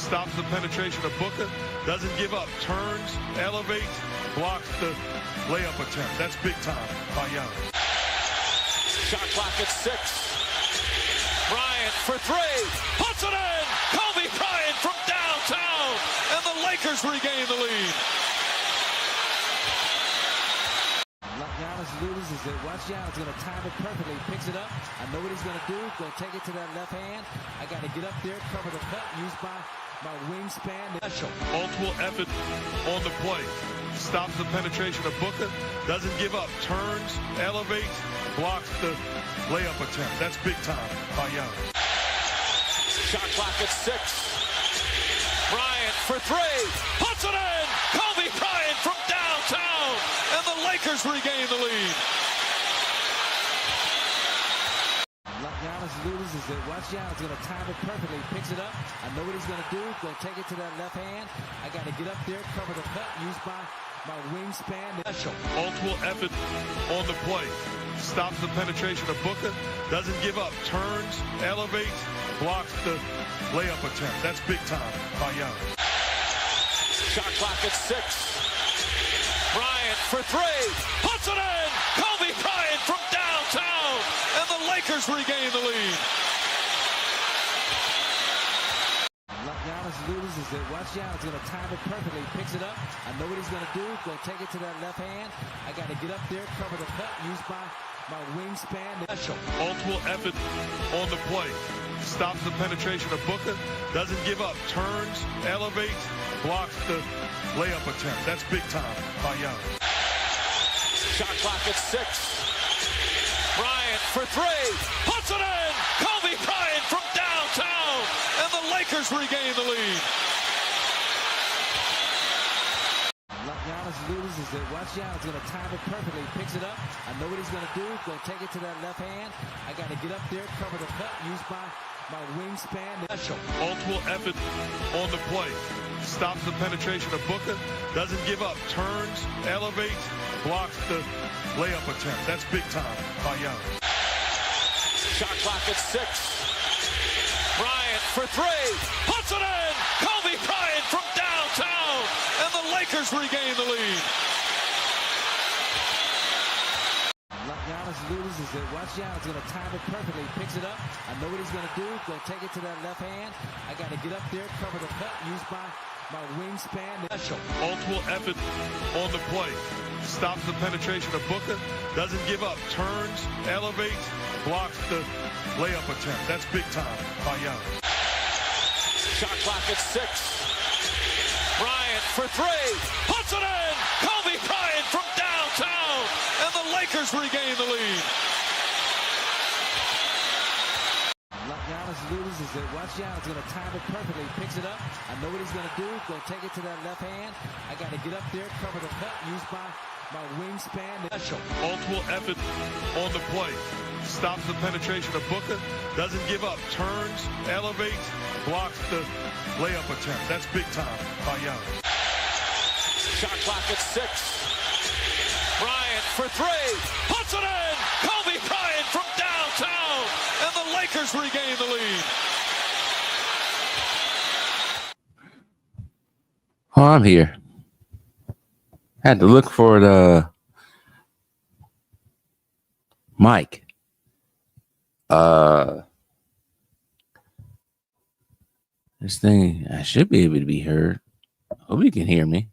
stops the penetration of Booker, doesn't give up, turns, elevates, blocks the layup attempt. That's big time by Giannis. Shot clock at 6. Bryant for 3. Puts it in! Kobe Bryant from downtown! And the Lakers regain the lead. Giannis loses it. Watch Giannis going to time it perfectly. Picks it up. I know what he's going to do. Going to take it to that left hand. I got to get up there, cover the cut, use my wingspan. Multiple effort on the play. Stops the penetration of Booker. Doesn't give up. Turns, elevates, blocks the layup attempt. That's big time by Giannis. Shot clock at 6. Bryant for 3. Puts it in! Kobe Bryant from downtown! And the Lakers regain the lead. Giannis loses it. Watch Giannis going to time it perfectly. Picks it up. I know what he's going to do. Going to take it to that left hand. I got to get up there, cover the cut, use my wingspan. Multiple effort on the play. Stops the penetration of Booker. Doesn't give up. Turns, elevates, blocks the layup attempt. That's big time by Giannis. Shot clock at 6. Bryant for 3. Puts it in! Kobe Bryant from downtown! And the Lakers regain the lead. Giannis loses it. Watch Giannis going to time it perfectly. Picks it up. I know what he's going to do. Going to take it to that left hand. I got to get up there, cover the cut, use my wingspan. Multiple effort on the play. Stops the penetration of Booker. Doesn't give up. Turns, elevates, blocks the layup attempt. That's big time by Giannis. Shot clock at 6. Bryant for 3. Puts it in! Kobe Bryant from downtown! And the Lakers regain the lead. Giannis loses it. Watch Giannis going to time it perfectly. Picks it up. I know what he's going to do. Going to take it to that left hand. I got to get up there, cover the cut, use my wingspan. Multiple effort on the play. Stops the penetration of Booker. Doesn't give up. Turns, elevates, blocks the layup attempt. That's big time by Giannis. Shot clock at 6. Bryant for 3. Puts it in! Kobe Bryant from downtown! And the Lakers regain the lead. Giannis loses it. Watch Giannis going to time it perfectly. Picks it up. I know what he's going to do. Going to take it to that left hand. I got to get up there, cover the cut, use my wingspan. Multiple effort on the play. Stops the penetration of Booker. Doesn't give up. Turns, elevates, blocks the layup attempt. That's big time by Giannis. Shot clock at 6. Bryant for 3. Puts it in! Kobe Bryant from downtown! And the Lakers regain the lead. Giannis loses it. Watch Giannis going to time it perfectly. Picks it up. I know what he's going to do. Going to take it to that left hand. I got to get up there, cover the cut, use my wingspan. Multiple effort on the play. Stops the penetration of Booker. Doesn't give up. Turns, elevates, blocks the layup attempt. That's big time by Giannis. Shot clock at 6. Bryant for 3. Puts it in! Kobe Bryant from downtown! And the Lakers regain the lead. Oh, I'm here. Had to look for the mic. This thing, I should be able to be heard. Hope you can hear me.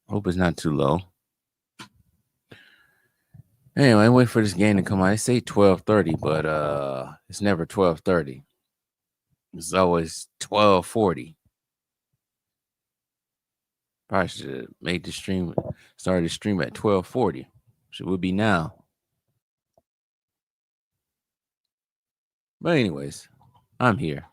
Hope it's not too low. Anyway, wait for this game to come out. They say 12:30, but it's never 12:30. It's always 12:40. Probably should have made the stream, started the stream at 12:40. So it would be now. But anyways, I'm here.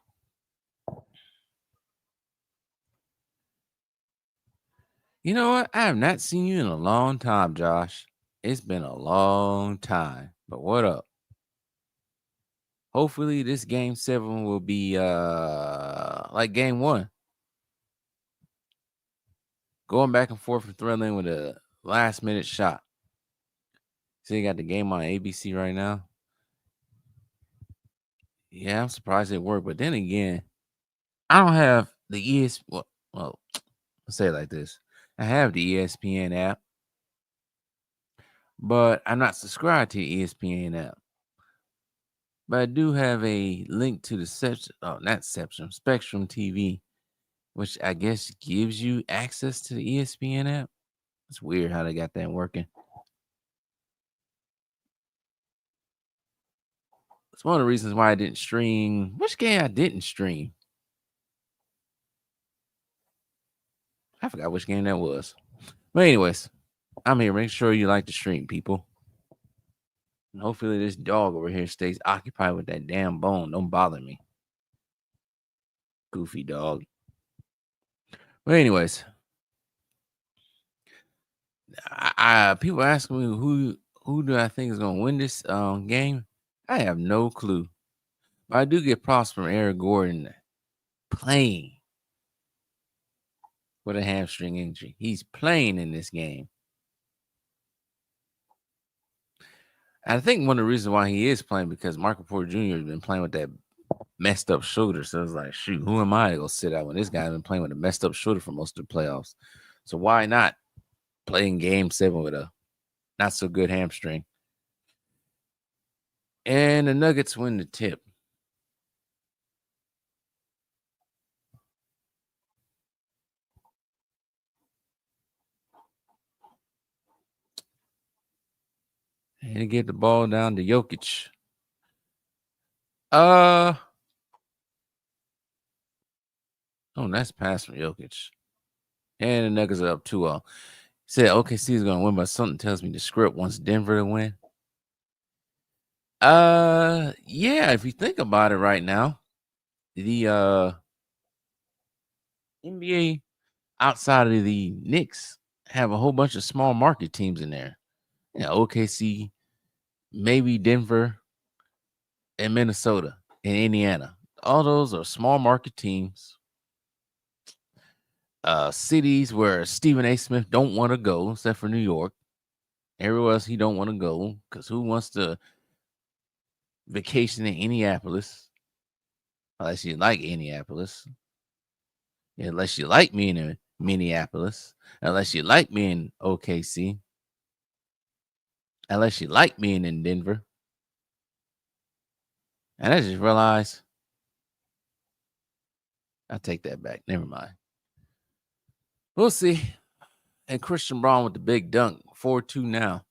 You know what? I have not seen you in a long time, Josh. It's been a long time. But what up? Hopefully this game 7 will be like game 1. Going back and forth and thrilling with a last minute shot. See, you got the game on ABC right now. Yeah, I'm surprised it worked. But then again, I don't have the well, let's say it like this. I have the ESPN app, but I'm not subscribed to the ESPN app. But I do have a link to the Spectrum TV, which I guess gives you access to the ESPN app. It's weird how they got that working. It's one of the reasons why I didn't stream. Which game I didn't stream? I forgot which game that was. But anyways, I'm here. Make sure you like the stream, people. And hopefully this dog over here stays occupied with that damn bone. Don't bother me. Goofy dog. But anyways, people ask me who do I think is gonna win this game. I have no clue. But I do get props from Eric Gordon playing with a hamstring injury. He's playing in this game. I think one of the reasons why he is playing because Michael Porter Jr. has been playing with that messed up shoulder. So it's like, shoot, who am I to go sit out when this guy's been playing with a messed up shoulder for most of the playoffs? So why not play in game 7 with a not so good hamstring? And the Nuggets win the tip. And to get the ball down to Jokic. Oh, nice pass from Jokic. And the Nuggets are up 2-0. Said OKC is going to win, but something tells me the script wants Denver to win. Yeah, if you think about it right now, the NBA outside of the Knicks have a whole bunch of small market teams in there. Yeah, OKC, maybe Denver, and Minnesota and Indiana. All those are small market teams. Cities where Stephen A. Smith don't want to go, except for New York. Everywhere else he don't want to go, because who wants to vacation in Indianapolis? Unless you like Indianapolis. Unless you like me in Minneapolis. Unless you like me in OKC. Unless you like me in Denver. And I just realized I'll take that back. Never mind. We'll see. And Christian Braun with the big dunk. 4-2 now.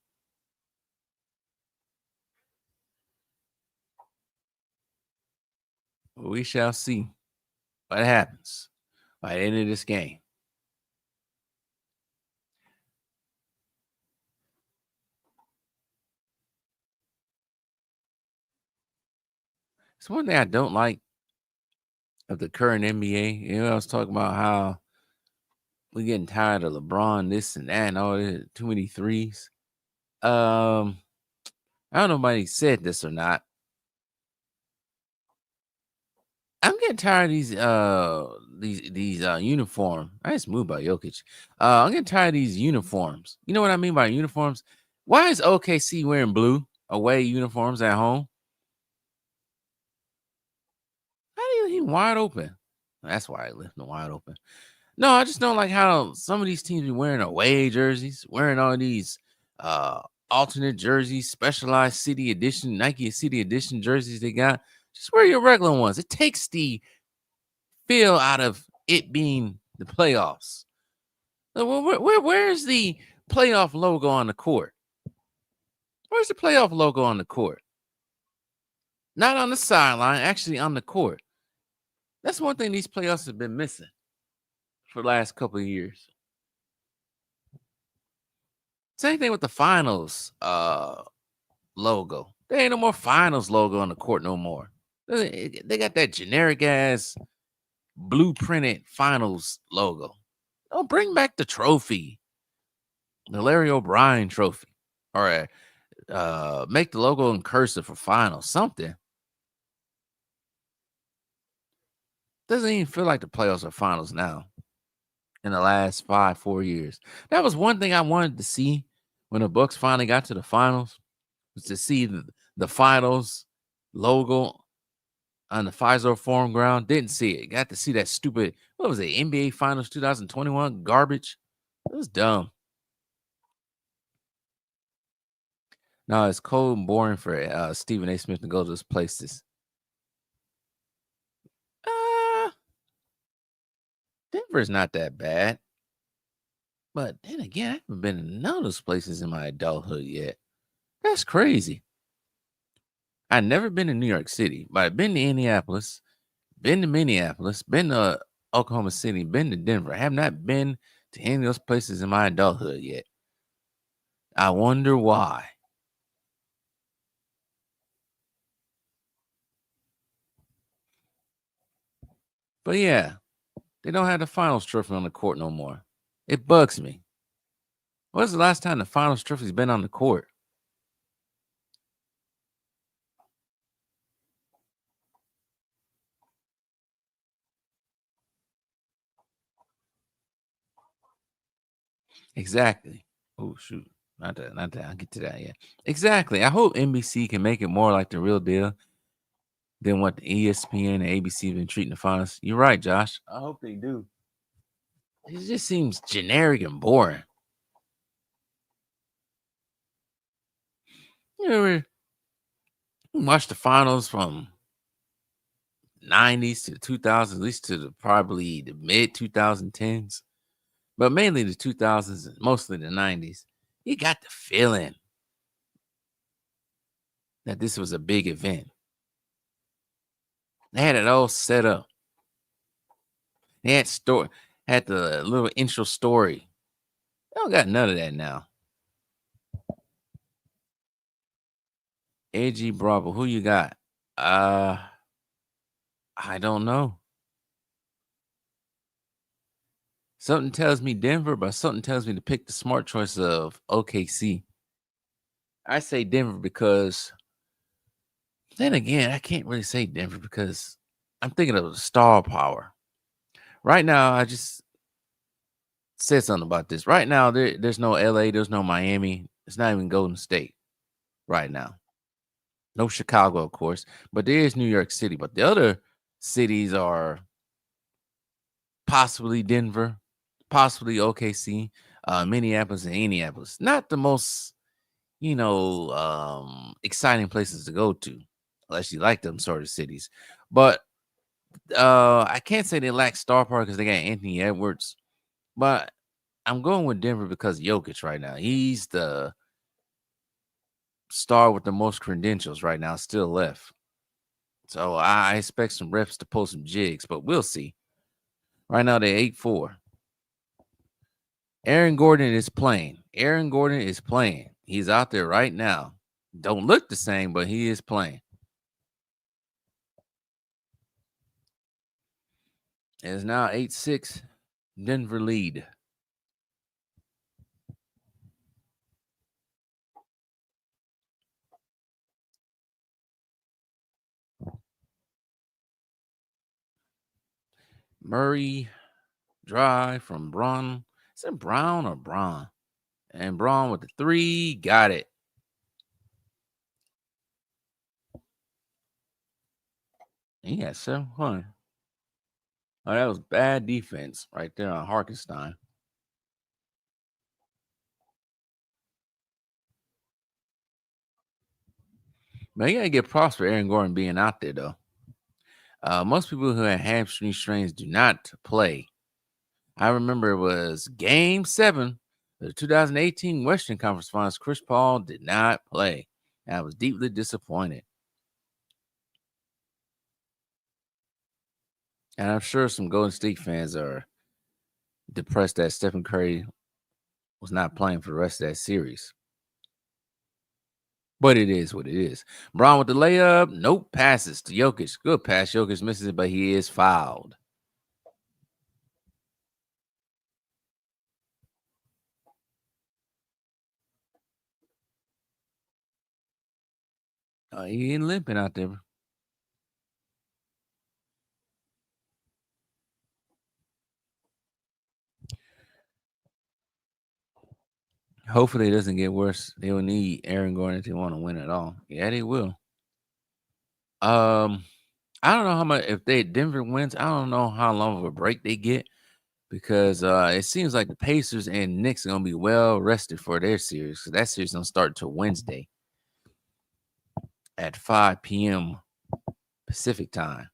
We shall see what happens by the end of this game. It's one thing I don't like of the current NBA. I was talking about how we're getting tired of LeBron, this and that, and all this, too many threes. I don't know if anybody said this or not. I'm getting tired of these uniform. I just moved by Jokic. I'm getting tired of these uniforms. You know what I mean by uniforms? Why is OKC wearing blue away uniforms at home? How do you leave wide open? That's why I left them wide open. No, I just don't like how some of these teams be wearing away jerseys, wearing all these alternate jerseys, specialized city edition, Nike city edition jerseys they got. Just wear your regular ones. It takes the feel out of it being the playoffs. Where's the playoff logo on the court? Where's the playoff logo on the court? Not on the sideline, actually on the court. That's one thing these playoffs have been missing for the last couple of years. Same thing with the finals logo. There ain't no more finals logo on the court no more. They got that generic ass blueprinted finals logo. Oh, bring back the trophy, the Larry O'Brien trophy, or make the logo in cursive for finals. Something. Doesn't even feel like the playoffs are finals now. In the last 4 years, that was one thing I wanted to see when the Bucks finally got to the finals, was to see the finals logo on the Pfizer Forum ground. Didn't see it. Got to see that stupid, what was it, NBA Finals 2021 garbage. It was dumb. No, it's cold and boring for Stephen A. Smith to go to those places. Denver's not that bad. But then again, I haven't been in none of those places in my adulthood yet. That's crazy. I've never been to New York City, but I've been to Indianapolis, been to Minneapolis, been to Oklahoma City, been to Denver. I have not been to any of those places in my adulthood yet. I wonder why. But yeah, they don't have the finals trophy on the court no more. It bugs me. When's the last time the finals trophy's been on the court? Exactly. Oh shoot. Not that. I'll get to that yet. Exactly. I hope NBC can make it more like the real deal than what the ESPN and ABC have been treating the finals. You're right, Josh. I hope they do. It just seems generic and boring. You know, we watched the finals from 90s to the 2000s, at least to probably the mid 2010s, but mainly the 2000s and mostly the 90s. You got the feeling that this was a big event. They had it all set up. They had the little intro story. They don't got none of that now. AG Bravo, who you got? I don't know. Something tells me Denver, but something tells me to pick the smart choice of OKC. I say Denver because then again, I can't really say Denver because I'm thinking of star power. Right now, I just said something about this. Right now, there's no LA, there's no Miami. It's not even Golden State right now. No Chicago, of course, but there is New York City. But the other cities are possibly Denver, possibly OKC, Minneapolis, and Indianapolis. Not the most, exciting places to go to, unless you like them sort of cities. But I can't say they lack star power because they got Anthony Edwards. But I'm going with Denver because of Jokic right now. He's the star with the most credentials right now, still left. So I expect some refs to pull some jigs, but we'll see. Right now they're 8-4. Aaron Gordon is playing. He's out there right now. Don't look the same, but he is playing. It is now 8-6. Denver lead. Murray drive from Braun. Is it Brown or Braun? And Braun with the 3. Got it. He had 700. Oh, that was bad defense right there on Hartenstein. But you gotta get props for Aaron Gordon being out there, though. Most people who have hamstring strains do not play. I remember it was Game 7, the 2018 Western Conference Finals. Chris Paul did not play. I was deeply disappointed. And I'm sure some Golden State fans are depressed that Stephen Curry was not playing for the rest of that series. But it is what it is. Braun with the layup. Nope. Passes to Jokic. Good pass. Jokic misses it, but he is fouled. He ain't limping out there. Hopefully it doesn't get worse. They will need Aaron Gordon if they want to win at all. Yeah, they will. I don't know how much if Denver wins. I don't know how long of a break they get because it seems like the Pacers and Knicks are gonna be well rested for their series. So that series gonna start till Wednesday at 5 p.m. Pacific time,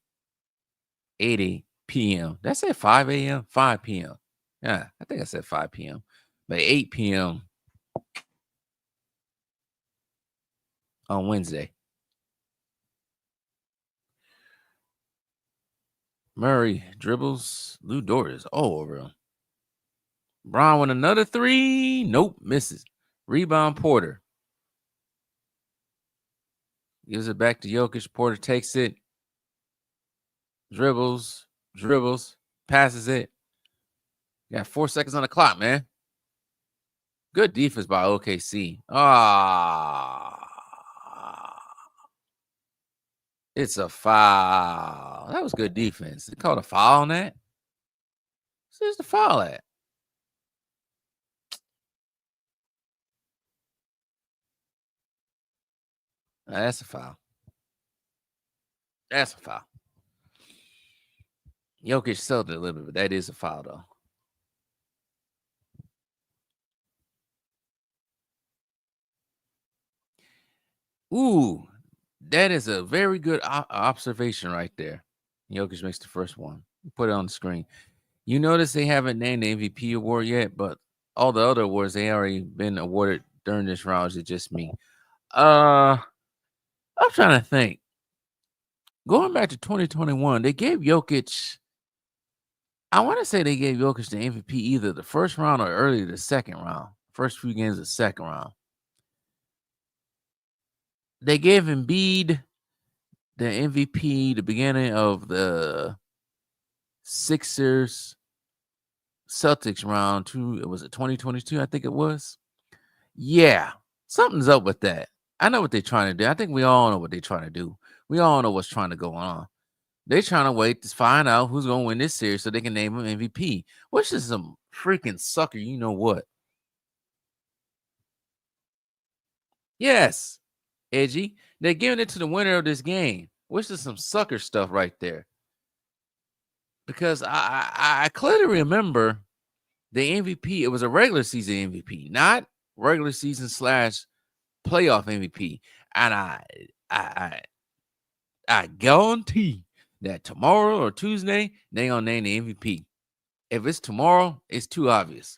8 p.m. That's at 5 a.m. 5 p.m. Yeah, I think I said 5 p.m. But 8 p.m. on Wednesday. Murray dribbles. Lou Dort is all over him. Brown with another three. Nope, misses. Rebound Porter. Gives it back to Jokic. Porter takes it. Dribbles. Passes it. Got 4 seconds on the clock, man. Good defense by OKC. It's a foul. That was good defense. They called a foul on that? Where's the foul at? That's a foul. That's a foul. Jokic sold it a little bit, but that is a foul, though. Ooh, that is a very good observation right there. Jokic makes the first one. Put it on the screen. You notice they haven't named the MVP award yet, but all the other awards, they already been awarded during this round. It's just me. I'm trying to think. Going back to 2021, they gave Jokic, I want to say they gave Jokic the MVP either the first round or early the second round. First few games of the second round. They gave Embiid the MVP the beginning of the Sixers Celtics round 2. It was 2022, I think it was. Yeah, something's up with that. I know what they're trying to do. I think we all know what they're trying to do. We all know what's trying to go on. They're trying to wait to find out who's going to win this series so they can name him MVP, which is some freaking sucker. You know what? Yes, Edgy. They're giving it to the winner of this game, which is some sucker stuff right there. Because I clearly remember the MVP. It was a regular season MVP, not regular season / playoff MVP. And I guarantee that tomorrow or Tuesday, they're going to name the MVP. If it's tomorrow, it's too obvious.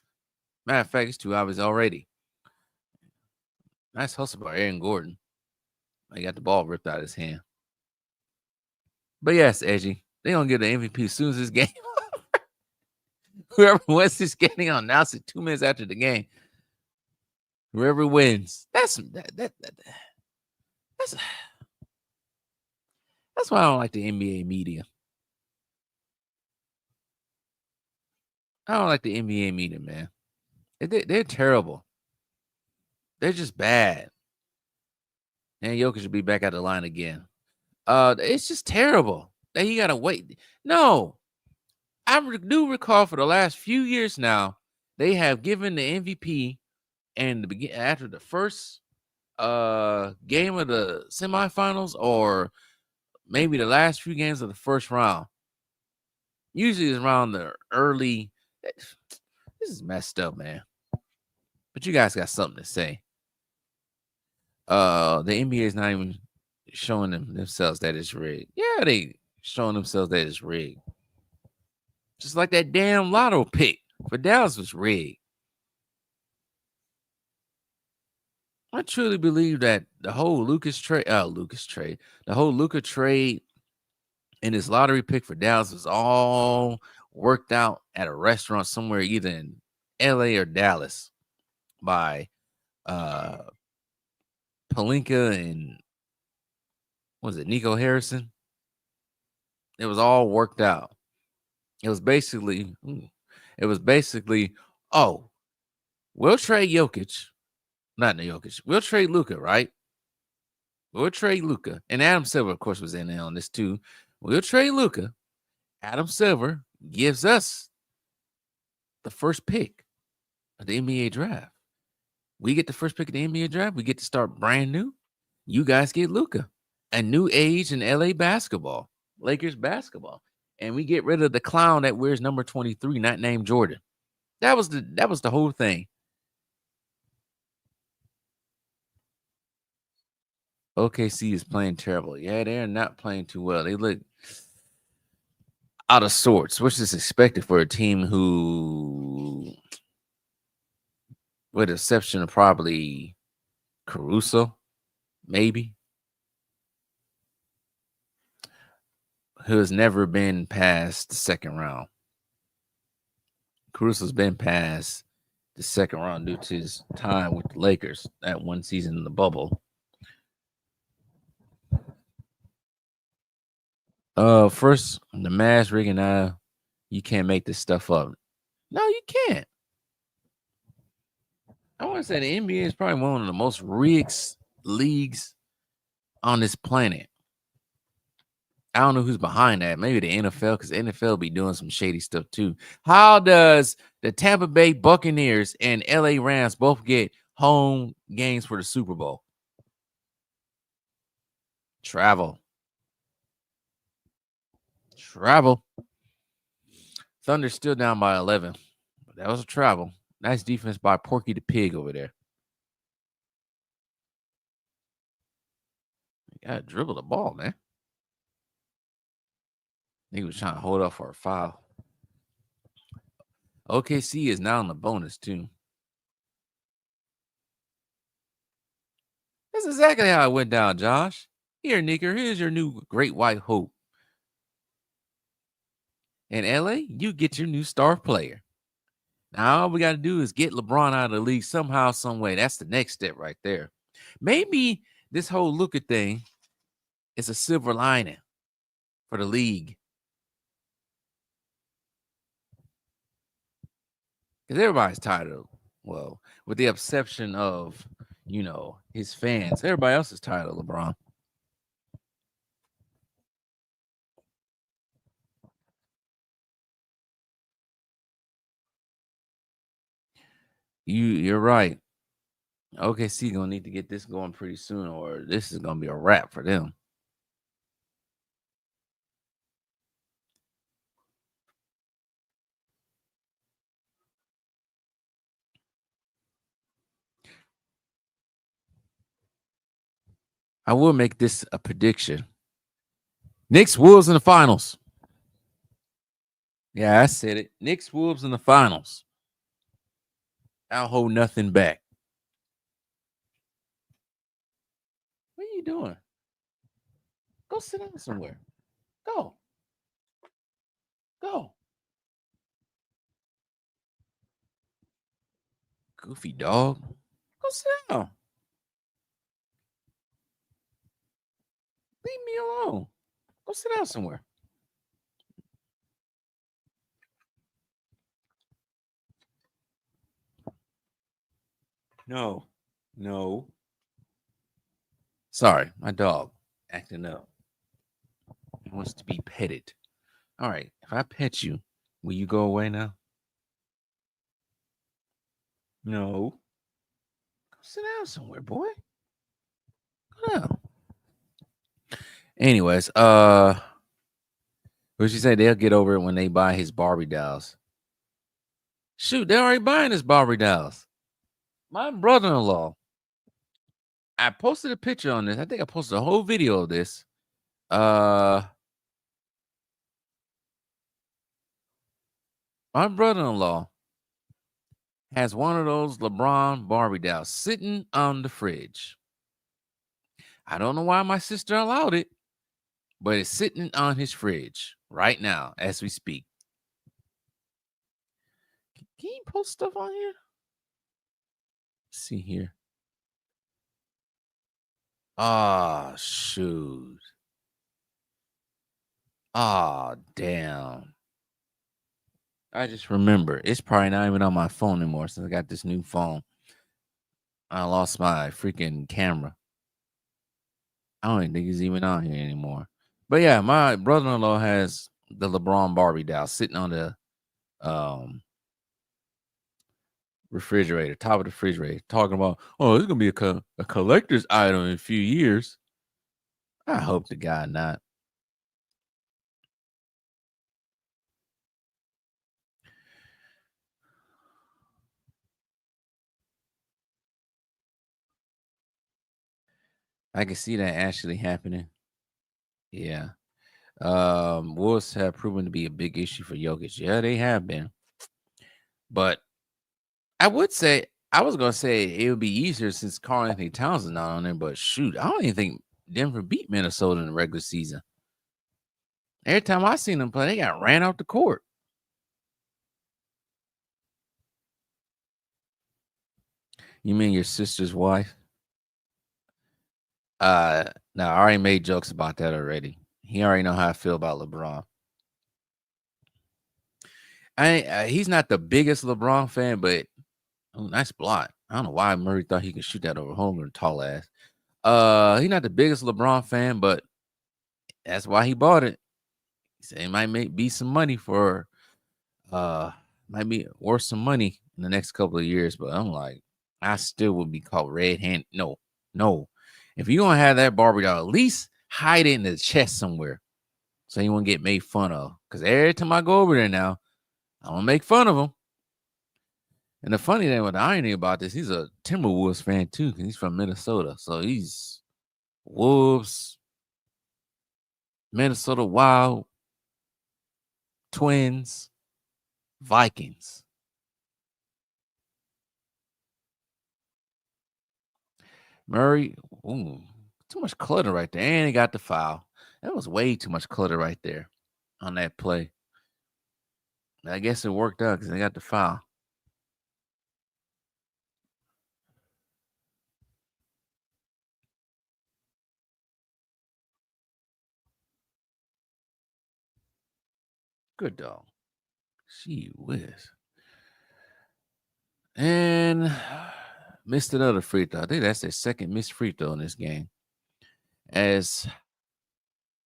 Matter of fact, it's too obvious already. Nice hustle by Aaron Gordon. He got the ball ripped out of his hand. But yes, Edgy, they're going to get the MVP as soon as this game. Whoever wins this game, they're going to announce it 2 minutes after the game. Whoever wins. That's why I don't like the NBA media. I don't like the NBA media, man. They're terrible. They're just bad. And Jokic should be back at the line again. It's just terrible. That you gotta wait. No, I do recall for the last few years now, they have given the MVP and after the first game of the semifinals or maybe the last few games of the first round. Usually it's around the early. This is messed up, man. But you guys got something to say. The NBA is not even showing themselves that it's rigged. Yeah, they showing themselves that it's rigged. Just like that damn lotto pick for Dallas was rigged. I truly believe that the whole Luka trade, and his lottery pick for Dallas was all worked out at a restaurant somewhere, either in LA or Dallas, by Pelinka and was it Nico Harrison? It was all worked out. It was basically, oh, we'll trade Jokic. Not Jokic. We'll trade Luka, right? We'll trade Luka. And Adam Silver, of course, was in there on this too. We'll trade Luka. Adam Silver gives us the first pick of the NBA draft. We get the first pick of the NBA draft. We get to start brand new. You guys get Luka. A new age in LA basketball. Lakers basketball. And we get rid of the clown that wears number 23, not named Jordan. That was the whole thing. OKC is playing terrible. Yeah, they're not playing too well. They look out of sorts, which is expected for a team who, with the exception of probably Caruso, maybe, who has never been past the second round. Caruso's been past the second round due to his time with the Lakers that one season in the bubble. First, the mass rigging. You can't make this stuff up. No, you can't. I want to say the NBA is probably one of the most rigged leagues on this planet. I don't know who's behind that. Maybe the NFL, because the NFL be doing some shady stuff too. How does the Tampa Bay Buccaneers and LA Rams both get home games for the Super Bowl? Travel. Thunder's still down by 11. But that was a travel. Nice defense by Porky the Pig over there. You gotta dribble the ball, man. He was trying to hold up for a foul. OKC is now in the bonus, too. That's exactly how it went down, Josh. Here, Nicker, here's your new great white hope. In LA, you get your new star player. Now, all we got to do is get LeBron out of the league somehow, some way. That's the next step right there. Maybe this whole Luka thing is a silver lining for the league. Because everybody's tired of, well, with the exception of, his fans. Everybody else is tired of LeBron. You're right. OKC gonna need to get this going pretty soon, or this is gonna be a wrap for them. I will make this a prediction. Knicks Wolves in the finals. Yeah, I said it. Knicks Wolves in the finals. I'll hold nothing back. What are you doing? Go sit down somewhere. Go. Goofy dog. Go sit down. Leave me alone. Go sit down somewhere. No. Sorry, my dog acting up. He wants to be petted. All right, if I pet you, will you go away now? No. Go sit down somewhere, boy. Go down. Anyways, what you say? They'll get over it when they buy his Barbie dolls. Shoot, they're already buying his Barbie dolls. My brother-in-law, I posted a picture on this. I think I posted a whole video of this. My brother-in-law has one of those LeBron Barbie dolls sitting on the fridge. I don't know why my sister allowed it, but it's sitting on his fridge right now as we speak. Can you post stuff on here? Let's see here. Ah, shoot. Ah, damn. I just remember. It's probably not even on my phone anymore since I got this new phone. I lost my freaking camera. I don't even think it's even on here anymore. But yeah, my brother-in-law has the LeBron Barbie doll sitting on the refrigerator, top of the refrigerator, talking about, oh, it's gonna be a collector's item in a few years. I hope to God not. I can see that actually happening. Yeah. Wolves have proven to be a big issue for Jokic. Yeah, they have been. But I would say I was gonna say it would be easier since Karl Anthony Towns is not on there, but shoot, I don't even think Denver beat Minnesota in the regular season. Every time I seen them play, they got ran off the court. You mean your sister's wife? No, I already made jokes about that already. He already know how I feel about LeBron. He's not the biggest LeBron fan, but nice block. I don't know why Murray thought he could shoot that over Homer, tall ass. He's not the biggest LeBron fan, but that's why he bought it. He said it might be some money for might be worth some money in the next couple of years. But I'm like, I still would be called red hand. No. If you're gonna have that Barbie doll, at least hide it in the chest somewhere so you won't get made fun of. Because every time I go over there now, I'm gonna make fun of him. And the funny thing with the irony about this, he's a Timberwolves fan too, because he's from Minnesota. So he's Wolves, Minnesota Wild, Twins, Vikings. Murray, too much clutter right there. And he got the foul. That was way too much clutter right there on that play. I guess it worked out because they got the foul. Good dog. Gee whiz. And missed another free throw. I think that's their second missed free throw in this game. As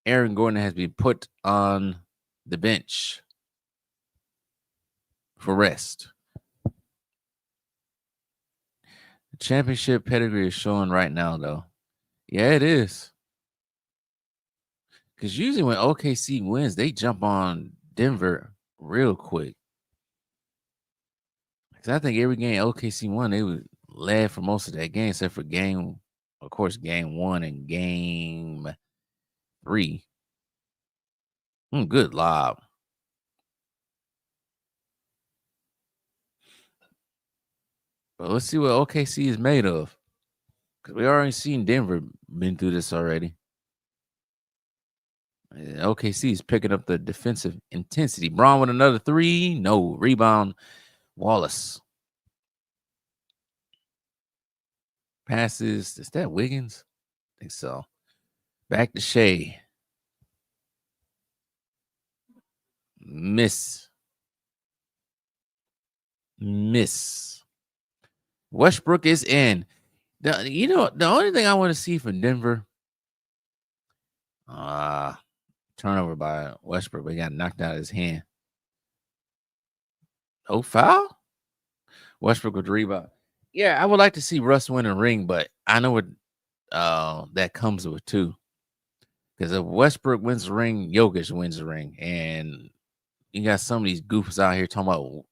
Aaron Gordon has been put on the bench for rest. The championship pedigree is showing right now, though. Yeah, it is. Because usually when OKC wins, they jump on Denver real quick. Because I think every game OKC won, they were led for most of that game, except for game 1 and game 3. Good lob. But let's see what OKC is made of. Because we already seen Denver been through this already. OKC is picking up the defensive intensity. Braun with another 3. No. Rebound. Wallace. Passes. Is that Wiggins? I think so. Back to Shea. Miss. Westbrook is in. The only thing I want to see from Denver, turnover by Westbrook, but he got knocked out of his hand. Oh, foul? Westbrook with the rebound. Yeah, I would like to see Russ win a ring, but I know what that comes with too. Because if Westbrook wins the ring, Jokic wins the ring. And you got some of these goofs out here talking about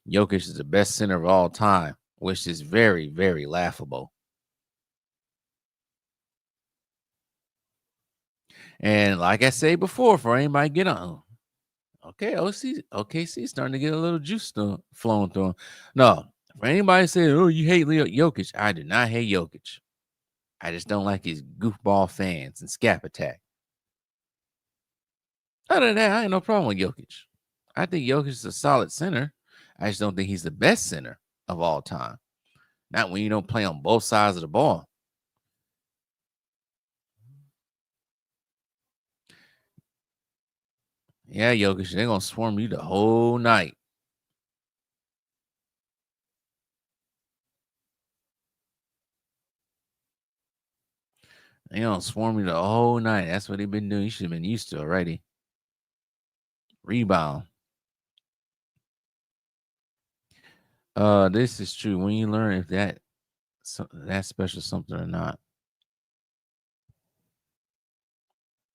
Jokic is the best center of all time, which is very, very laughable. And like I said before, for anybody get on, okay, OKC starting to get a little juice flowing through him. No, for anybody saying, oh, you hate Jokic, I do not hate Jokic. I just don't like his goofball fans and Scap Attack. Other than that, I ain't no problem with Jokic. I think Jokic is a solid center. I just don't think he's the best center of all time. Not when you don't play on both sides of the ball. Yeah, Jokic, they're going to swarm you the whole night. They're going to swarm you the whole night. That's what they've been doing. You should have been used to already. Rebound. This is true. When you learn if that's special something or not.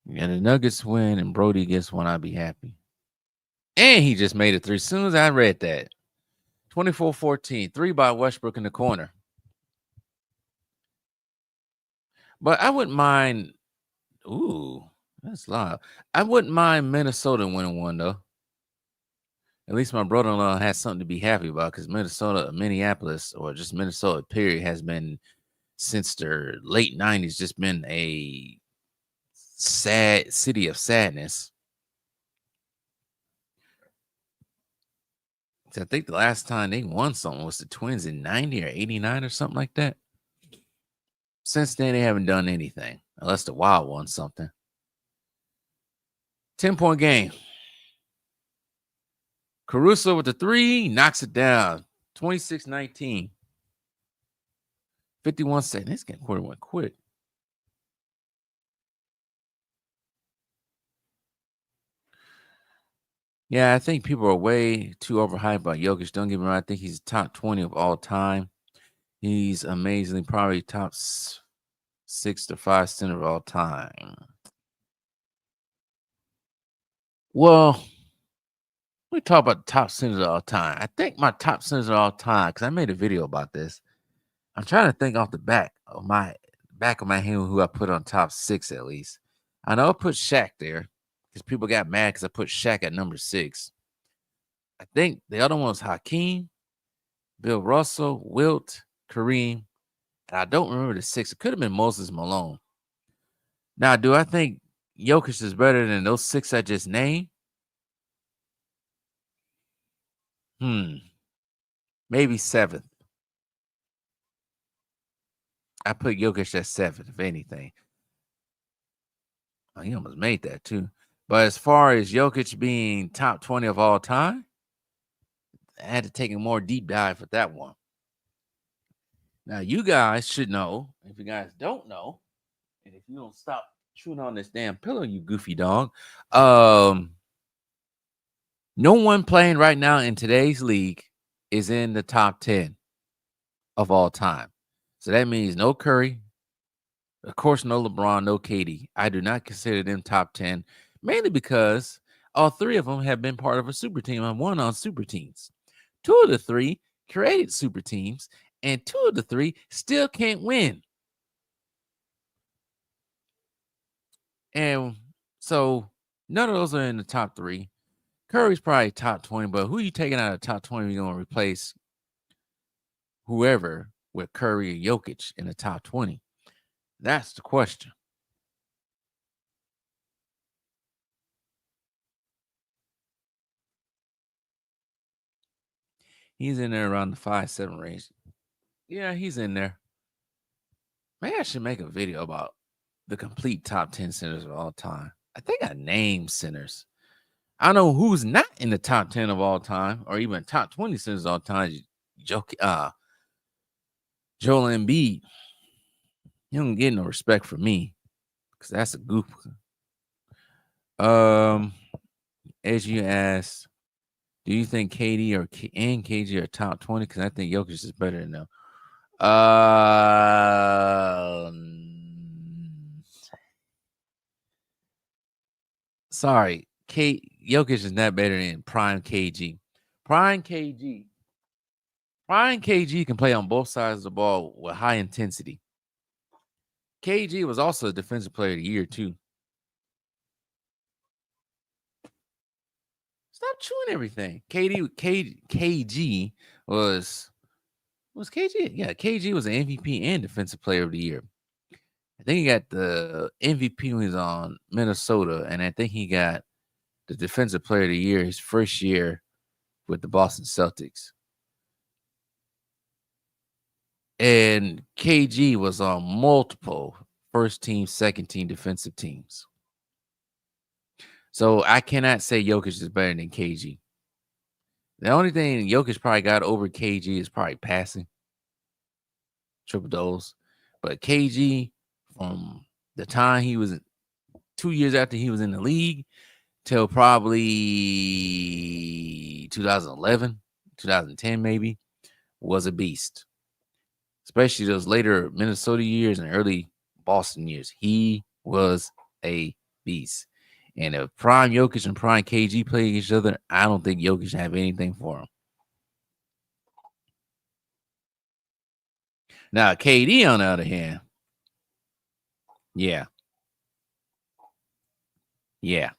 Yeah, the Nuggets win and Brody gets one, I'd be happy. And he just made it 3. As soon as I read that. 24-14. 3 by Westbrook in the corner. But I wouldn't mind. Ooh, that's loud. I wouldn't mind Minnesota winning one though. At least my brother-in-law has something to be happy about because Minnesota, Minneapolis, or just Minnesota, period, has been since their late 90s just been a sad city of sadness. I think the last time they won something was the Twins in 90 or 89 or something like that. Since then, they haven't done anything unless the Wild won something. 10-point game. Caruso with the 3 knocks it down. 26-19. 51 seconds. This game quarter went quick. Yeah, I think people are way too overhyped about Jokic. Don't get me wrong. I think he's top 20 of all time. He's amazingly probably top 6 to 5 center of all time. Well, we talk about the top centers of all time. I think my top centers of all time, because I made a video about this. I'm trying to think off the back of my hand who I put on top 6 at least. I know I put Shaq there because people got mad because I put Shaq at number 6. I think the other one was Hakeem, Bill Russell, Wilt, Kareem, and I don't remember the 6. It could have been Moses Malone. Now, do I think Jokic is better than those 6 I just named? Maybe 7th. I put Jokic at 7th, if anything. Oh, he almost made that too. But as far as Jokic being top 20 of all time, I had to take a more deep dive with that one. Now, you guys should know. If you guys don't know, and if you don't stop chewing on this damn pillow, you goofy dog. No one playing right now in today's league is in the top 10 of all time. So that means no Curry, of course, no LeBron, no KD. I do not consider them top 10, mainly because all 3 of them have been part of a super team and won on super teams. 2 of the 3 created super teams, and 2 of the 3 still can't win. And so none of those are in the top 3. Curry's probably top 20, but who are you taking out of the top 20? You're going to replace whoever with Curry and Jokic in the top 20. That's the question. He's in there around the 5-7 range. Yeah, he's in there. Maybe I should make a video about the complete top 10 centers of all time. I think I named centers. I know who's not in the top 10 of all time, or even top 20 centers of all time. Joel Embiid. You don't get no respect from me because that's a goof. As you asked, do you think KD and KG are top 20? Because I think Jokic is better than them. Sorry, Jokic is not better than Prime KG. Prime KG can play on both sides of the ball with high intensity. KG was also a defensive player of the year too. Stop chewing everything. KG was KG. Yeah, KG was an MVP and defensive player of the year. I think he got the MVP when he was on Minnesota, and I think he got the defensive player of the year his first year with the Boston Celtics. And KG was on multiple first team, second team defensive teams. So I cannot say Jokic is better than KG. The only thing Jokic probably got over KG is probably passing, triple doubles. But KG, from the time he was 2 years after he was in the league till probably 2011, 2010 maybe, was a beast. Especially those later Minnesota years and early Boston years. He was a beast. And if Prime Jokic and Prime KG play each other, I don't think Jokic should have anything for him. Now, KD, on the other hand, Yeah. Yeah.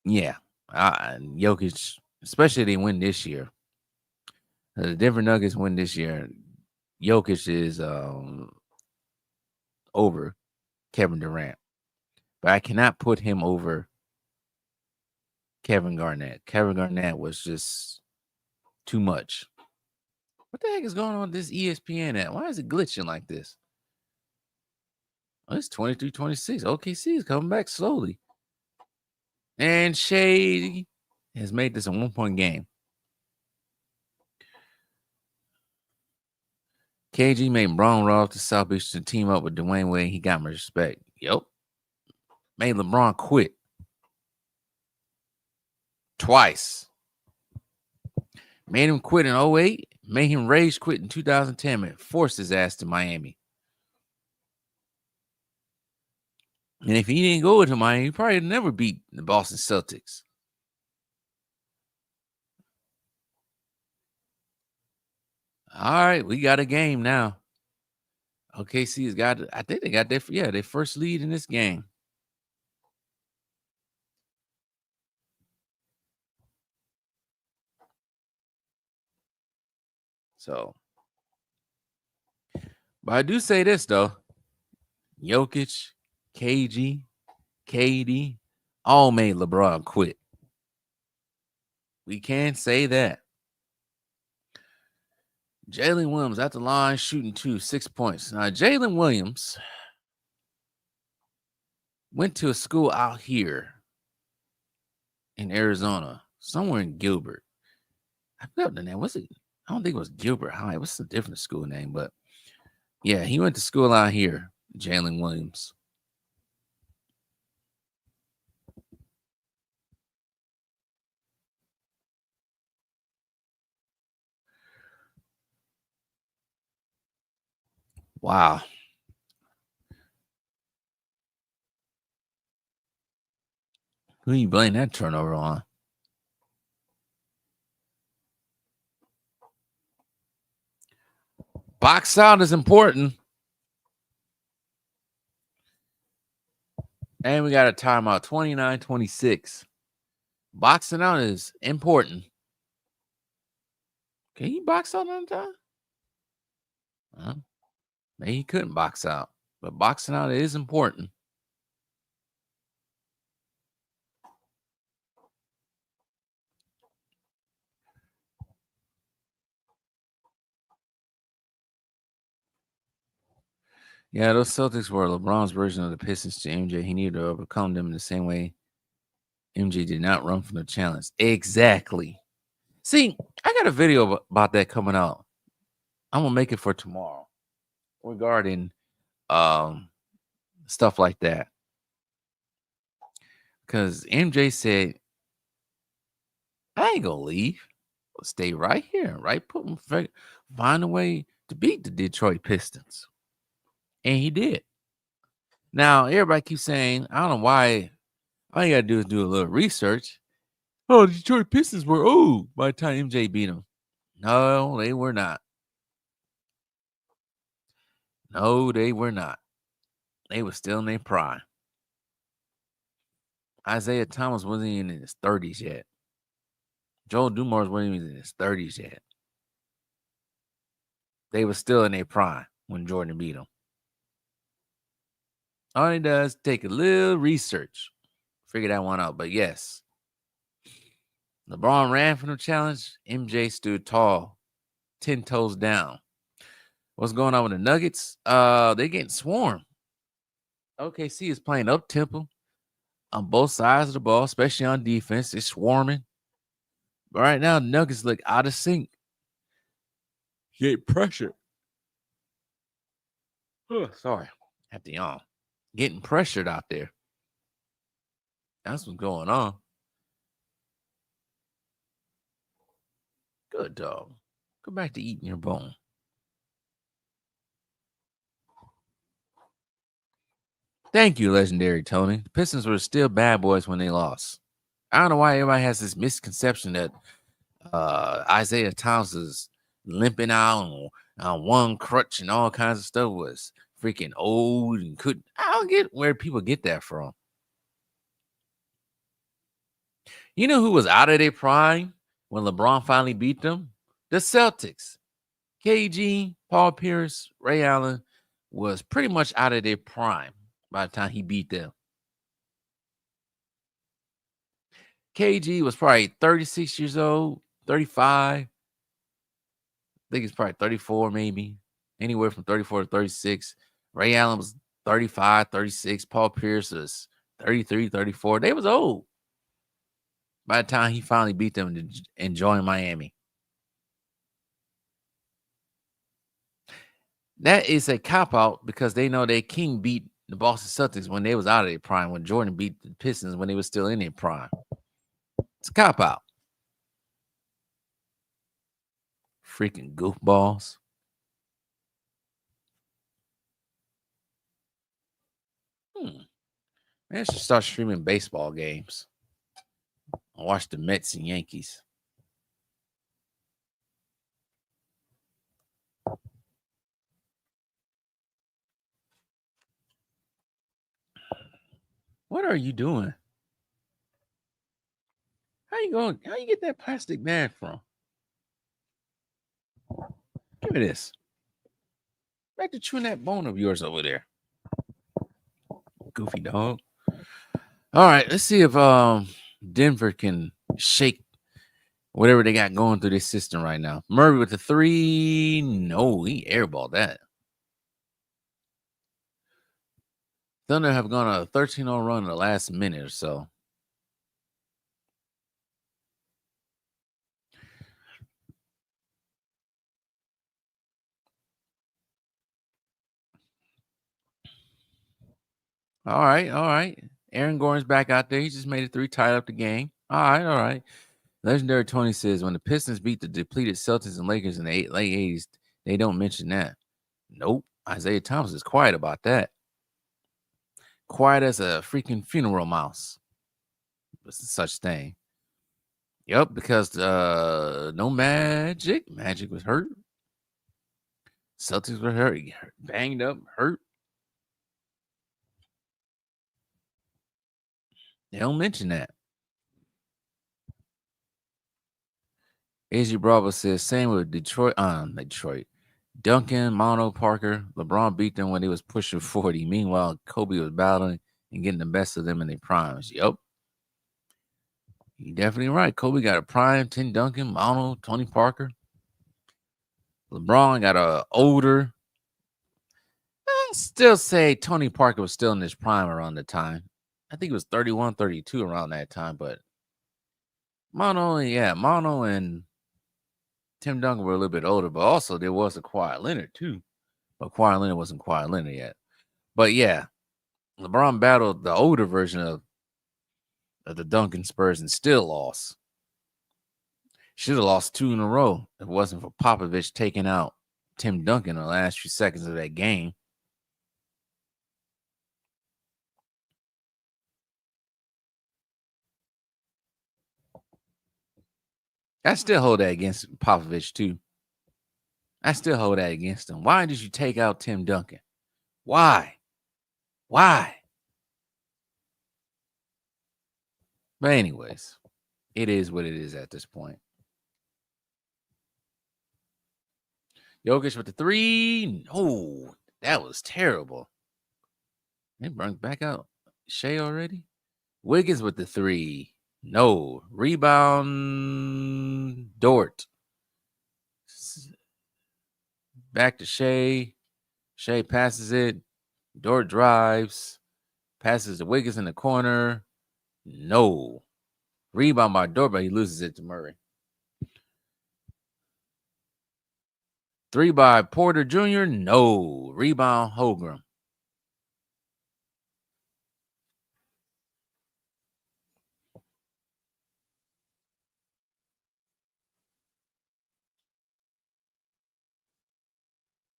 Yeah. Jokic, especially they win this year. The Denver Nuggets win this year. Jokic is over Kevin Durant. But I cannot put him over Kevin Garnett. Kevin Garnett was just too much. What the heck is going on with this ESPN app? Why is it glitching like this? Oh, it's 23-26. OKC is coming back slowly. And Shea has made this a 1-point game. KG made Braun Roth to South Beach to team up with Dwayne Wade. He got my respect. Yep. Made LeBron quit. Twice. Made him quit in 08. Made him rage quit in 2010 and forced his ass to Miami. And if he didn't go to Miami, he probably never beat the Boston Celtics. All right, we got a game now. OKC has got, I think they got their first lead in this game. So, but I do say this though. Jokic, KG, KD, all made LeBron quit. We can say that. Jalen Williams at the line shooting 6 points. Now, Jalen Williams went to a school out here in Arizona, somewhere in Gilbert. I forgot the name. What's it? I don't think it was Gilbert High. What's the different school name? But yeah, he went to school out here, Jalen Williams. Wow. Who you blame that turnover on? Box out is important. And we got a timeout, 29-26. Boxing out is important. Can he box out on time? Maybe he couldn't box out, but boxing out is important. Yeah, those Celtics were LeBron's version of the Pistons to MJ. He needed to overcome them in the same way MJ did not run from the challenge. Exactly. See, I got a video about that coming out. I'm going to make it for tomorrow regarding stuff like that. Because MJ said, I ain't going to leave. I'll stay right here, right? Find a way to beat the Detroit Pistons. And he did. Now, everybody keeps saying, I don't know why. All you got to do is do a little research. Oh, the Detroit Pistons were old by the time MJ beat them. No, they were not. No, they were not. They were still in their prime. Isaiah Thomas wasn't even in his 30s yet. Joel Dumars wasn't even in his 30s yet. They were still in their prime when Jordan beat them. All he does is take a little research, figure that one out. But yes, LeBron ran from the challenge. MJ stood tall, 10 toes down. What's going on with the Nuggets? They're getting swarmed. OKC is playing up tempo on both sides of the ball, especially on defense. It's swarming. But right now, Nuggets look out of sync. Get pressure. Oh, sorry. Have to yawn. Getting pressured out there. That's what's going on. Good dog. Go back to eating your bone. Thank you, legendary Tony. The Pistons were still bad boys when they lost. I don't know why everybody has this misconception that Isaiah Thomas is limping out on one crutch and all kinds of stuff was freaking old and couldn't. I don't get where people get that from. You know who was out of their prime when LeBron finally beat them? The Celtics. KG, Paul Pierce, Ray Allen was pretty much out of their prime by the time he beat them. KG was probably 36 years old, 35. I think it's probably 34, maybe. Anywhere from 34 to 36. Ray Allen was 35, 36. Paul Pierce was 33, 34. They was old by the time he finally beat them and joined Miami. That is a cop-out because they know that King beat the Boston Celtics when they was out of their prime, when Jordan beat the Pistons when they was still in their prime. It's a cop-out. Freaking goofballs. Man, I should start streaming baseball games. I watch the Mets and Yankees. What are you doing? How you get that plastic bag from? Give me this. Back to chewing that bone of yours over there. Goofy dog. All right, let's see if Denver can shake whatever they got going through this system right now. Murray with the 3. No, he airballed that. Thunder have gone on a 13-0 run in the last minute or so. All right. Aaron Gordon's back out there. He just made it 3, tied up the game. All right. Legendary Tony says, when the Pistons beat the depleted Celtics and Lakers in the late 80s, they don't mention that. Nope. Isaiah Thomas is quiet about that. Quiet as a freaking funeral mouse. There's such thing. Yep, because no Magic. Magic was hurt. Celtics were hurt. Banged up, hurt. They don't mention that. AJ Bravo says, same with Detroit. Duncan, Mono, Parker. LeBron beat them when he was pushing 40. Meanwhile, Kobe was battling and getting the best of them in their primes. Yep. You're definitely right. Kobe got a prime, Tim Duncan, Mono, Tony Parker. LeBron got a older. I still say Tony Parker was still in his prime around the time. I think it was 31, 32 around that time, but Mono and Tim Duncan were a little bit older, but also there was a Kawhi Leonard too. But Kawhi Leonard wasn't Kawhi Leonard yet. But yeah, LeBron battled the older version of the Duncan Spurs and still lost. Should have lost 2 in a row if it wasn't for Popovich taking out Tim Duncan in the last few seconds of that game. I still hold that against Popovich too. I still hold that against him. Why did you take out Tim Duncan? Why? But anyways, it is what it is at this point. Jokic with the 3. No, that was terrible. They brought back out Shea already. Wiggins with the 3. No. Rebound Dort. Back to Shea. Shea passes it. Dort drives. Passes to Wiggins in the corner. No. Rebound by Dort, but he loses it to Murray. 3 by Porter Jr. No. Rebound Holmgren.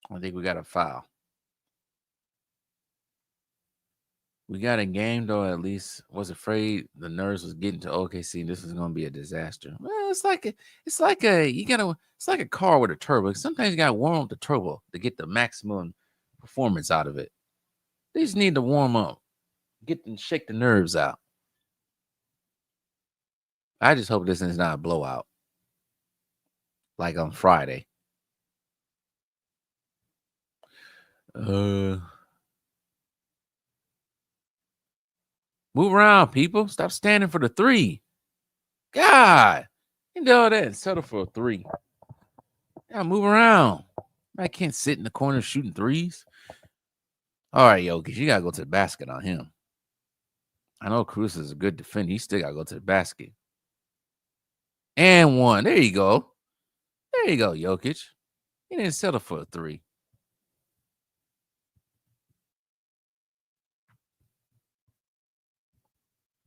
I think we got a foul. We got a game though. At least was afraid the nerves was getting to OKC. This was gonna be a disaster. Well, it's like a car with a turbo. Sometimes you gotta warm up the turbo to get the maximum performance out of it. They just need to warm up, shake the nerves out. I just hope this is not a blowout like on Friday. Move around, people. Stop standing for the three. God, you do all that and settle for a three. Yeah, move around. I can't sit in the corner shooting threes. All right, Jokic, you gotta go to the basket on him. I know Cruz is a good defender. He still gotta go to the basket. And one. There you go. There you go, Jokic. He didn't settle for a three.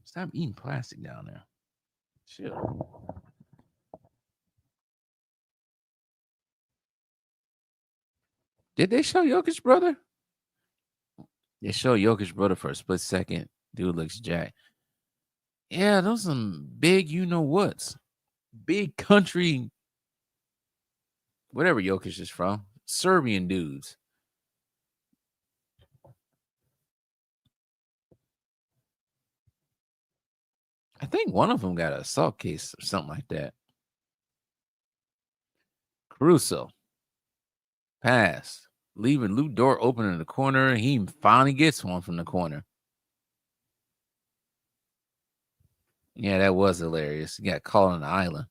Stop eating plastic down there. Chill. Did they show Jokic brother? They show Jokic brother for a split second. Dude looks jacked. Yeah, those some big you know what's. Big country, whatever Jokic is from. Serbian dudes. I think one of them got an assault case or something like that. Caruso. Pass. Leaving Lou Dort open in the corner. He finally gets one from the corner. Yeah, that was hilarious. He got caught on the island.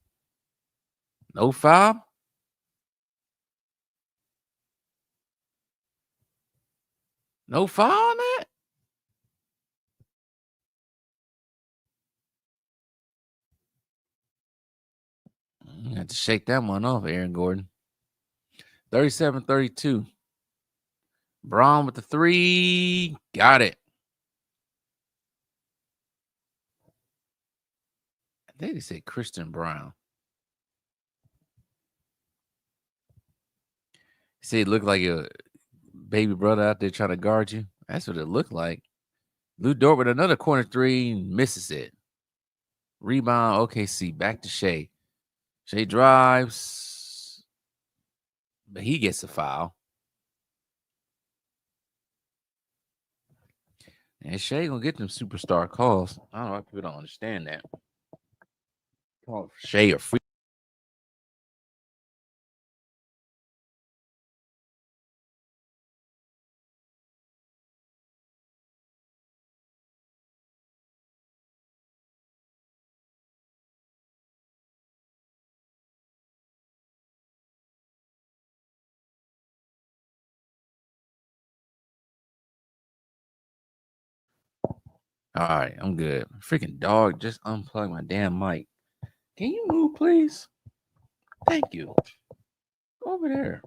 No foul? No foul on that? You have to shake that one off, Aaron Gordon. 37-32. Braun with the three. Got it. I think they said Christian Brown. He said it looked like a baby brother out there trying to guard you. That's what it looked like. Lou Dort with another corner three, misses it. Rebound, OKC, back to Shea. Shea drives, but he gets a foul. And Shea gonna get them superstar calls. I don't know why people don't understand that. Call Shea or free. All right, I'm good. Freaking dog just unplugged my damn mic. Can you move, please? Thank you. Go over there.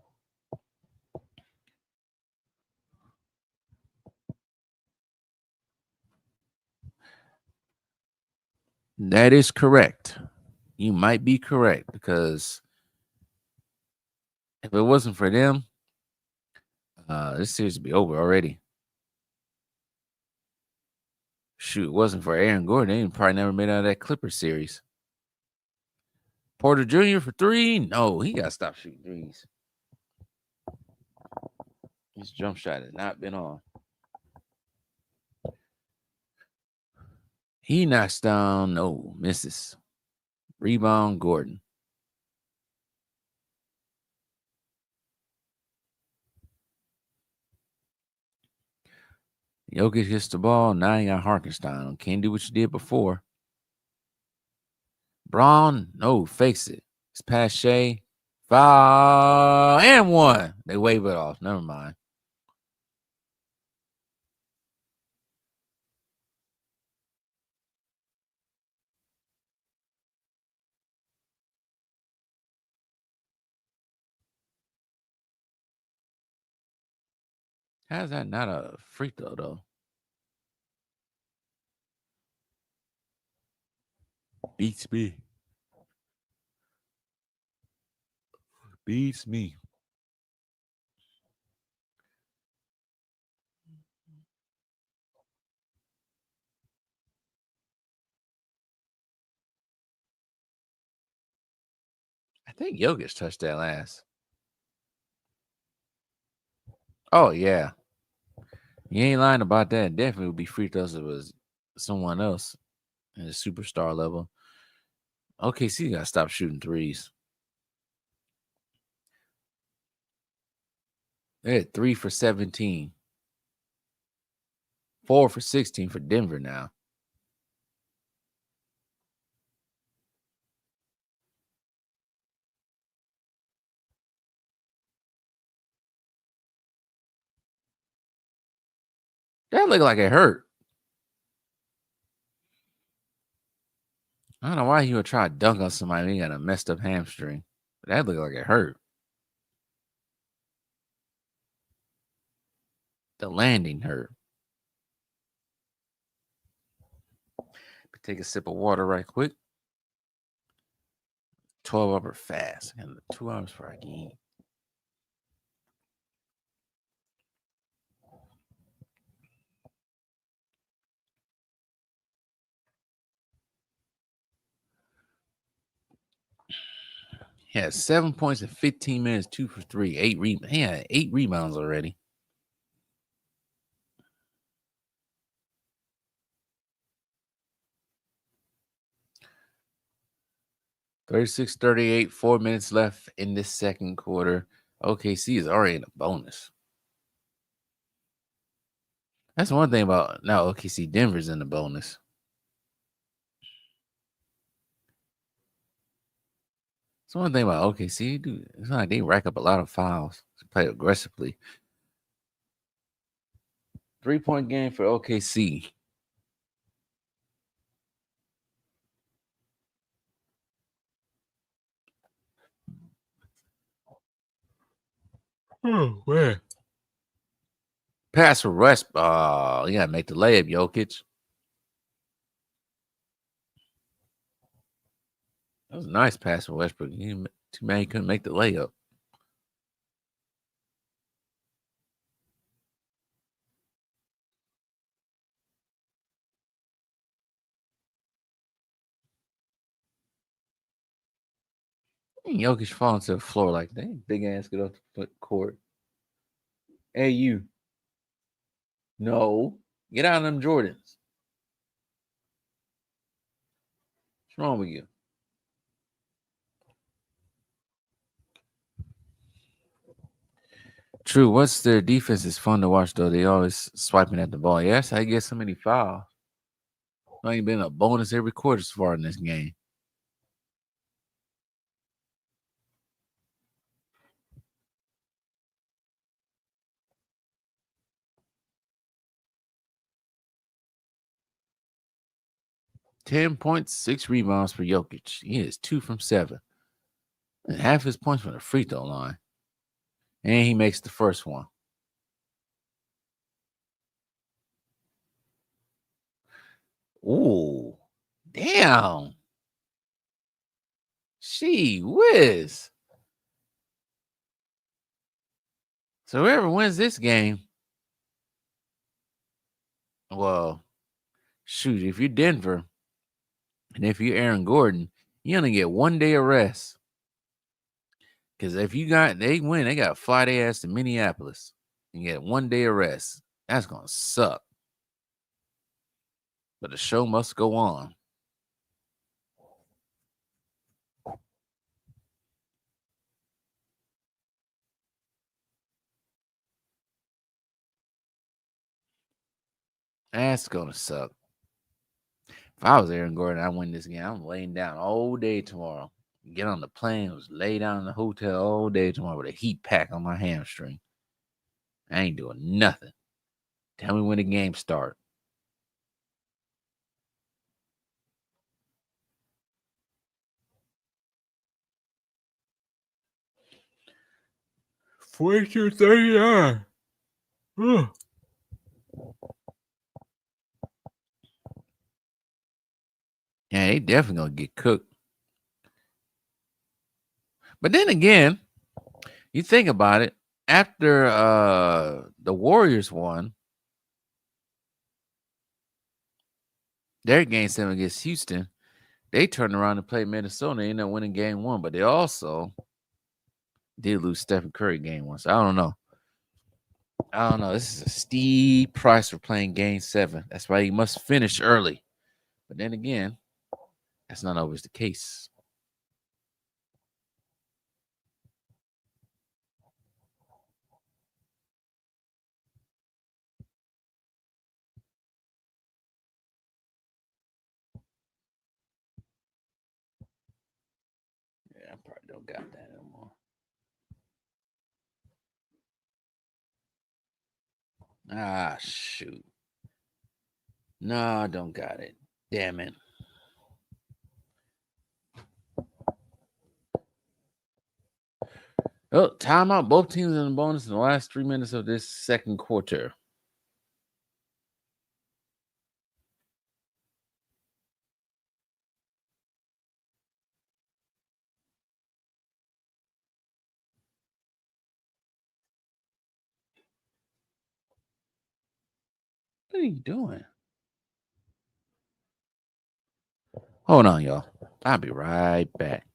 That is correct. You might be correct because if it wasn't for them, this series would be over already. Shoot, it wasn't for Aaron Gordon, they probably never made out of that Clippers series. Porter Jr. for three? No, he got to stop shooting threes. His jump shot has not been on. He knocks down, no, misses. Rebound, Gordon. Jokic hits the ball. Now you got Hartenstein. Can't do what you did before. Braun, no, fakes it. It's past Shea. Foul and one. They wave it off. Never mind. How's that not a free throw, though? Beats me. Beats me. I think Jokic touched that last. Oh, yeah. You ain't lying about that. Definitely would be free throws if it was someone else in the superstar level. OKC got to stop shooting threes. They're at 3 for 17. 4 for 16 for Denver now. That looked like it hurt. I don't know why he would try to dunk on somebody when he got a messed up hamstring. But that looked like it hurt. The landing hurt. Take a sip of water right quick. 12-hour fast. And 2 hours before I can eat. He had 7 points in 15 minutes, 2 for 3, 8 rebounds. He had 8 rebounds already. (36-38), 4 minutes left in this second quarter. OKC is already in a bonus. That's one thing about now OKC. Denver's in the bonus. That's one thing about OKC. Dude, it's not like they rack up a lot of fouls. They play aggressively. 3-point game for OKC. Oh, where? Pass for West. Oh, you gotta make the layup, Jokic. That was a nice pass for Westbrook. Too bad he couldn't make the layup. Jokic falling to the floor like that. Big ass get off the court. Hey, you. No. Get out of them Jordans. What's wrong with you? True. Once their defense is fun to watch, though, they always swiping at the ball. Yeah, that's how you get so many fouls. Not even been a bonus every quarter so far in this game. (10 points, 6 rebounds for Jokic. He is 2 from 7. And half his points from the free throw line. And he makes the first one. Ooh. Damn. Gee whiz. So whoever wins this game, well, shoot, if you're Denver and if you're Aaron Gordon, you only get 1 day of rest. Because if they win, they got to fly their ass to Minneapolis and get 1 day of rest. That's going to suck. But the show must go on. That's going to suck. If I was Aaron Gordon, I win this game. I'm laying down all day tomorrow. Get on the plane, lay down in the hotel all day tomorrow with a heat pack on my hamstring. I ain't doing nothing. Tell me when the game starts. $42.39. Yeah, they definitely gonna get cooked. But then again, you think about it, after the Warriors won their game 7 against Houston, they turned around and played Minnesota. They ended up winning game 1, but they also did lose Stephen Curry game 1. So I don't know. This is a steep price for playing game 7. That's why you must finish early. But then again, that's not always the case. Yeah, I probably don't got that anymore. Ah, shoot. No, I don't got it. Damn it. Oh, timeout. Both teams in the bonus in the last 3 minutes of this second quarter. What are you doing? Hold on, y'all. I'll be right back.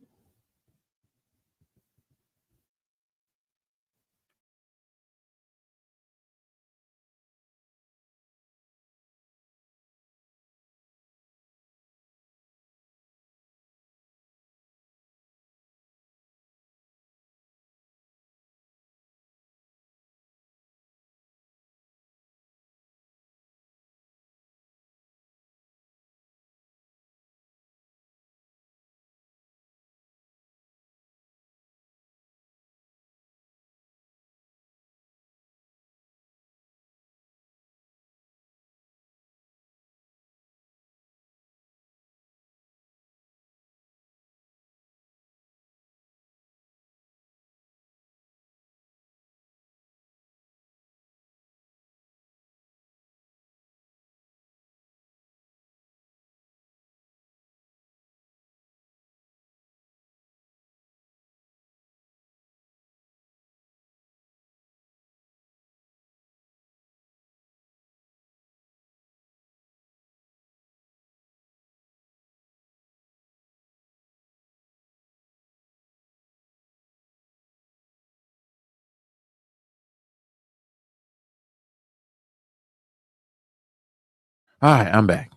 All right, I'm back.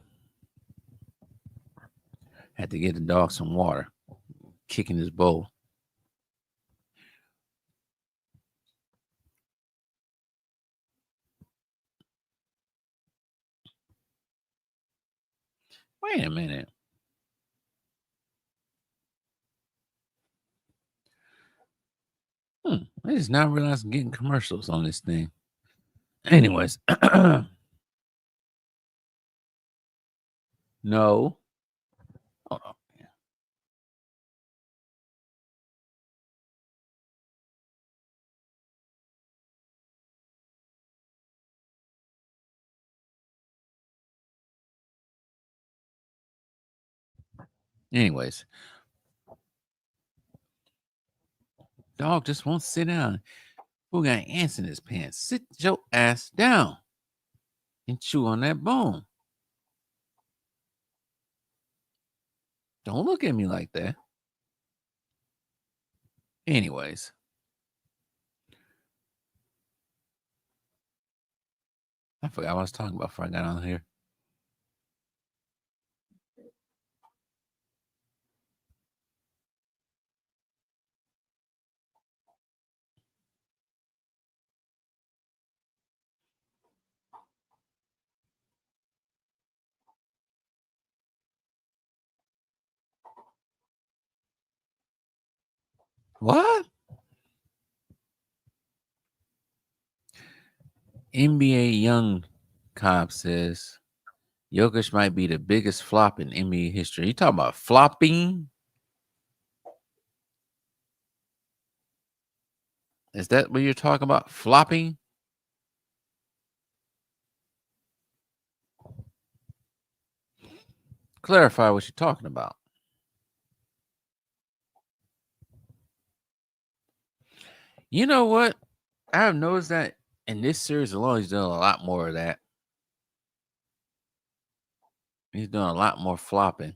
Had to get the dog some water. Kicking his bowl. Wait a minute. I just now realized I'm getting commercials on this thing. Anyways. No. Hold on. Anyways. Dog just won't sit down. Who got ants in his pants? Sit your ass down and chew on that bone. Don't look at me like that. Anyways. I forgot what I was talking about before I got on here. What? NBA Young Cop says Jokic might be the biggest flop in NBA history. You talking about flopping? Is that what you're talking about? Flopping? Clarify what you're talking about. You know what? I have noticed that in this series alone, he's doing a lot more of that. He's doing a lot more flopping.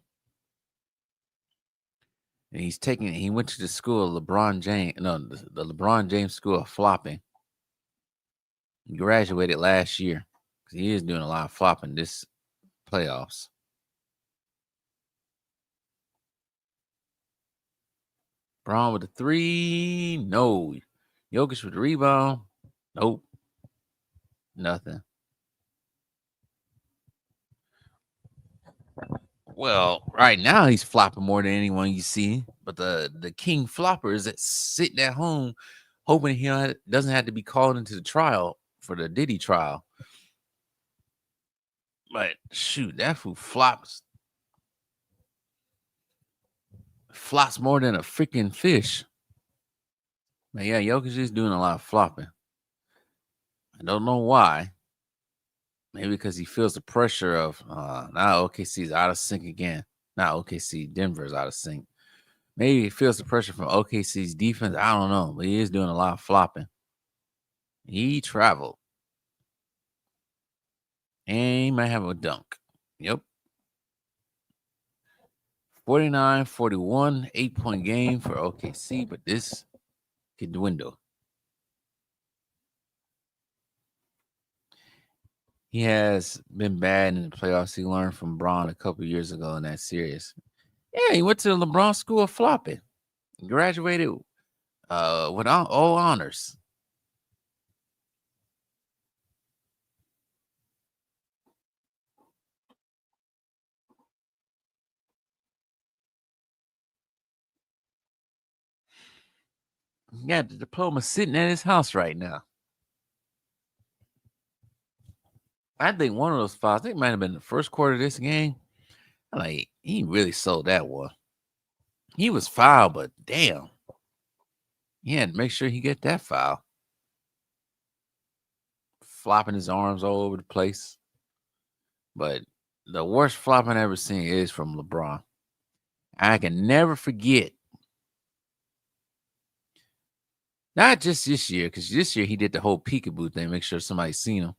And he went to the school of LeBron James, no, the LeBron James school of flopping. He graduated last year because he is doing a lot of flopping this playoffs. Braun with the 3. No. Jokic with the rebound. Nope. Nothing. Well, right now he's flopping more than anyone you see. But the king flopper is sitting at home hoping he doesn't have to be called into the trial for the Diddy trial. But shoot, that fool flops more than a freaking fish. But yeah, Jokic is doing a lot of flopping. I don't know why. Maybe because he feels the pressure of now OKC's out of sync again. Now OKC, Denver's out of sync. Maybe he feels the pressure from OKC's defense. I don't know, but he is doing a lot of flopping. He traveled. And he might have a dunk. Yep. 49-41, 8-point game for OKC, but this could dwindle. He has been bad in the playoffs. He learned from Braun a couple years ago in that series. Yeah, he went to the LeBron School of Flopping. Graduated with all honors. He got the diploma sitting at his house right now. I think one of those fouls, I think it might have been the first quarter of this game. Like, he really sold that one. He was fouled, but damn. He had to make sure he get that foul. Flopping his arms all over the place. But the worst flop I've ever seen is from LeBron. I can never forget. Not just this year, because this year he did the whole peekaboo thing, make sure somebody's seen him.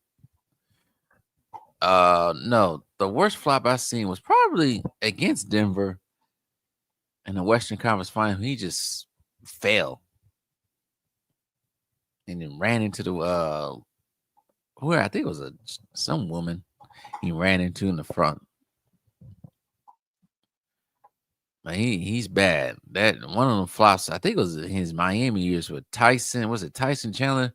No, the worst flop I've seen was probably against Denver in the Western Conference Final. He just fell and then ran into the where I think it was some woman he ran into in the front. But he's bad. That one of them flops, I think it was his Miami years with Tyson. Was it Tyson Chandler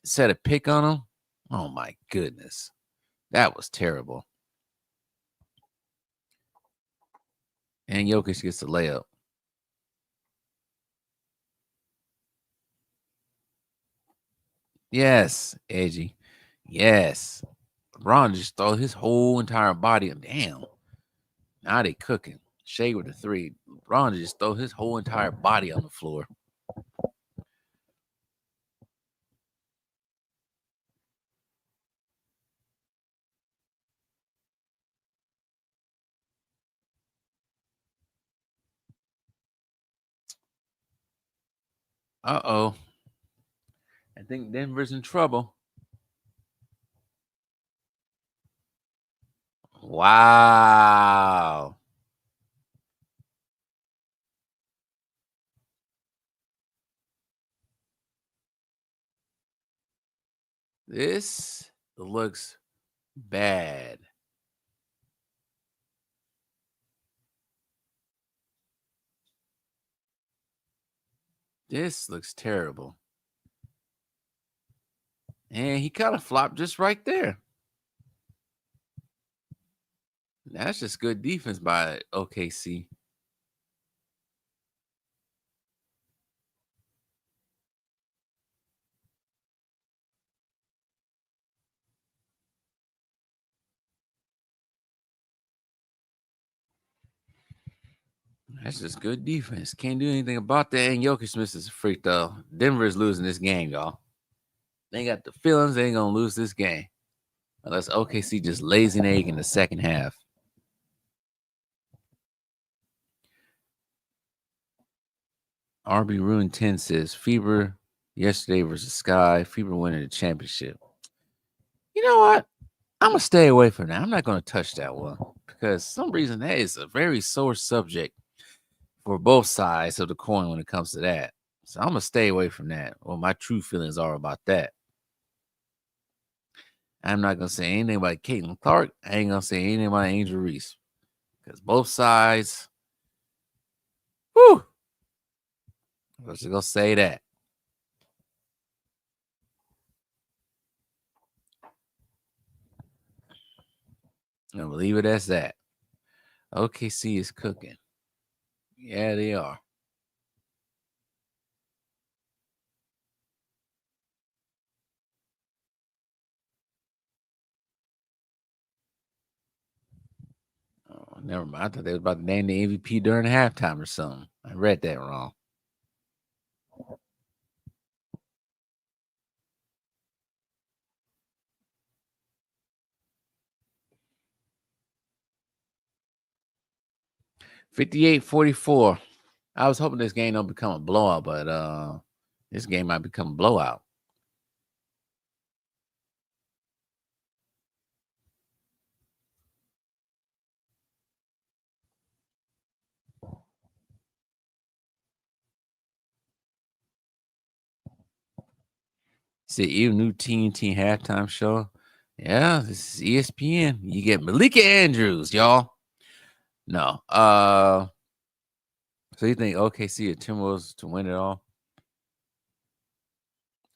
set a pick on him? Oh my goodness. That was terrible. And Jokic gets the layup. Yes, edgy. Yes. LeBron just throw his whole entire body. Damn. Now they cooking. Shea with the 3. LeBron just throw his whole entire body on the floor. Uh-oh. I think Denver's in trouble. Wow. This looks bad. This looks terrible. And he kind of flopped just right there. That's just good defense by OKC. That's just good defense. Can't do anything about that. And Jokic misses a free throw. Denver is losing this game, y'all. They got the feelings they ain't going to lose this game. Unless OKC just lays an egg in the second half. RB Ruin 10 says, Fever yesterday versus Sky. Fever winning the championship. You know what? I'm going to stay away from that. I'm not going to touch that one. Because for some reason that is a very sore subject for both sides of the coin when it comes to that. So I'm going to stay away from that. Well, my true feelings are about that. I'm not going to say anything about Caitlin Clark. I ain't going to say anything about Angel Reese. Because both sides, whew, I'm just going to say that. I'm going to leave it as that. OKC is cooking. Yeah, they are. Oh, never mind. I thought they was about to name the MVP during halftime or something. I read that wrong. $58-44. I was hoping this game don't become a blowout, but this game might become a blowout. See, even new TNT halftime show. Yeah, this is ESPN. You get Malika Andrews, y'all. No. So you think OKC or Timberwolves to win it all?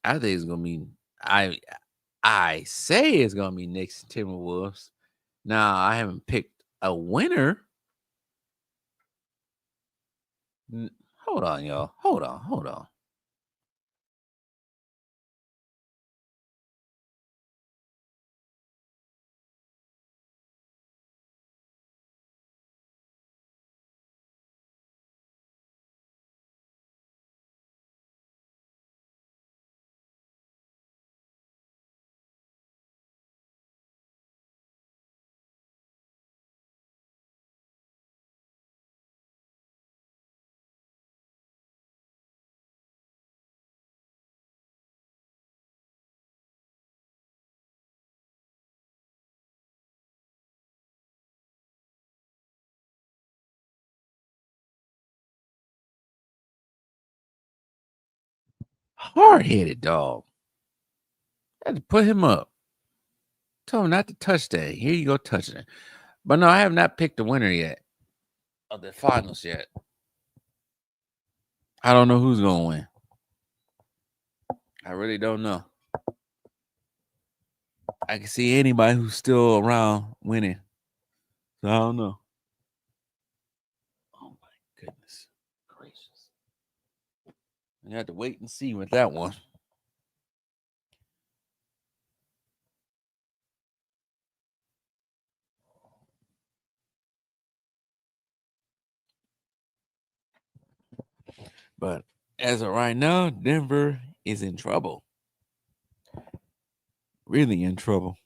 I think it's gonna be I say it's gonna be Knicks and Timberwolves. Now I haven't picked a winner. Hold on, y'all. Hold on. Hard-headed dog. I had to put him up. Told him not to touch that. Here you go, touching it. But no, I have not picked the winner yet of the finals yet. I don't know who's gonna win. I really don't know. I can see anybody who's still around winning. So I don't know. Oh my goodness gracious. You have to wait and see with that one. But as of right now, Denver is in trouble. Really in trouble.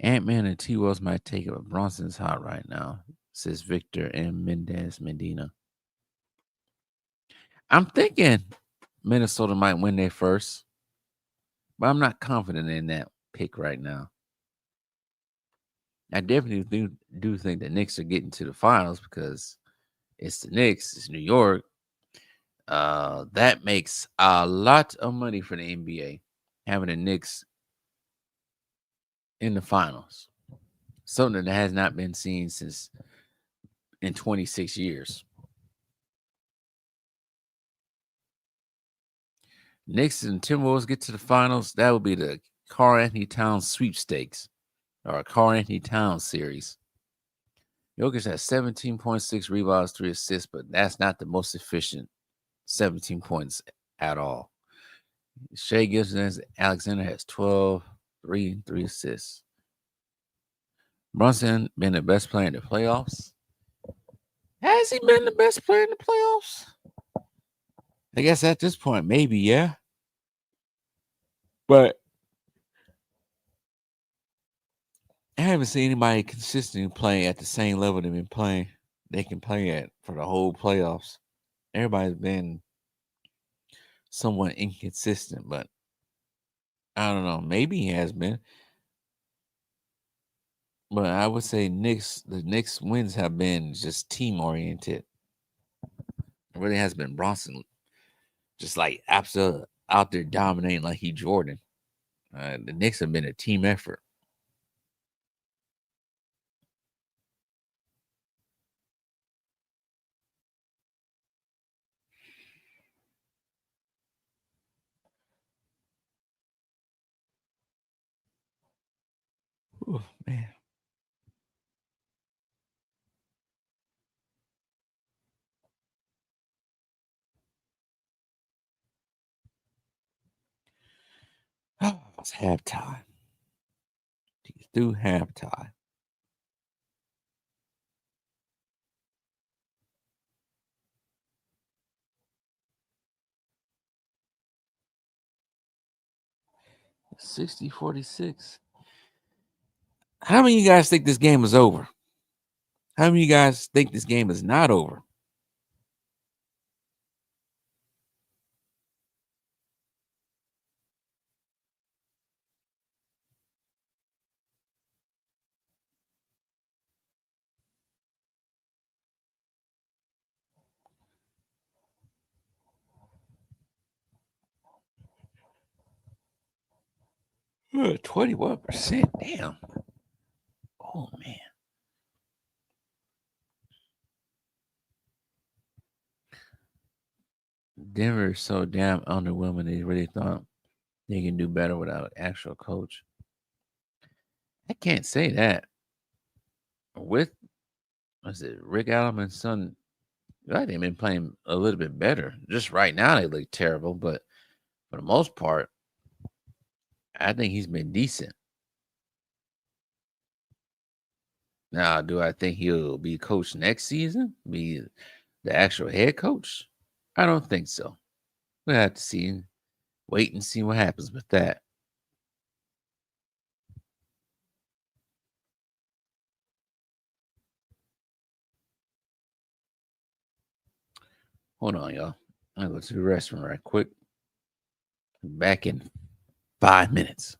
Ant-Man and T-Wells might take it, but Bronson's hot right now, says Victor and Mendez Medina. I'm thinking Minnesota might win their first, but I'm not confident in that pick right now. I definitely do think the Knicks are getting to the finals because it's the Knicks, it's New York. That makes a lot of money for the NBA, having the Knicks in the finals. Something that has not been seen since in 26 years. Knicks and Timberwolves get to the finals. That would be the Karl-Anthony Towns sweepstakes or Karl-Anthony Towns series. Jokic has 17.6 rebounds, 3 assists, but that's not the most efficient 17 points at all. Shai Gilgeous-Alexander has 12, 3, and 3 assists. Brunson been the best player in the playoffs. Has he been the best player in the playoffs? I guess at this point, maybe, yeah. But I haven't seen anybody consistently playing at the same level they've been playing. They can play at for the whole playoffs. Everybody's been somewhat inconsistent, but I don't know. Maybe he has been. But I would say the Knicks wins have been just team oriented. It really has been Bronson just like absolutely out there dominating like he Jordan. The Knicks have been a team effort. Ooh, man. It's halftime. He's through halftime. It's 60-46. How many of you guys think this game is over? How many of you guys think this game is not over? Ugh, 21%. Damn. Oh man. Denver is so damn underwhelming. They really thought they can do better without an actual coach. I can't say that. With was it Rick Allen's son? I they've been playing a little bit better. Just right now they look terrible, but for the most part, I think he's been decent. Now, do I think he'll be coach next season? Be the actual head coach? I don't think so. We'll have to see. Wait and see what happens with that. Hold on, y'all. I'll go to the restroom right quick. Back in 5 minutes.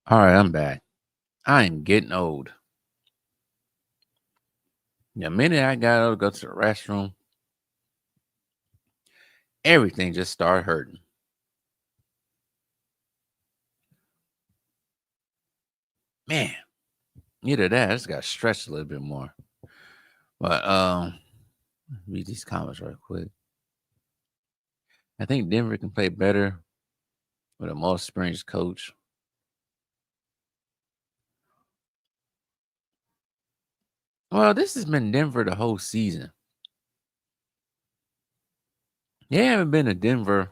All right, I'm back. I am getting old. The minute I got to go to the restroom, everything just started hurting. Man, either that, I just got to stretch a little bit more. But read these comments right quick. I think Denver can play better with a more experienced coach. Well, this has been Denver the whole season. They haven't been a Denver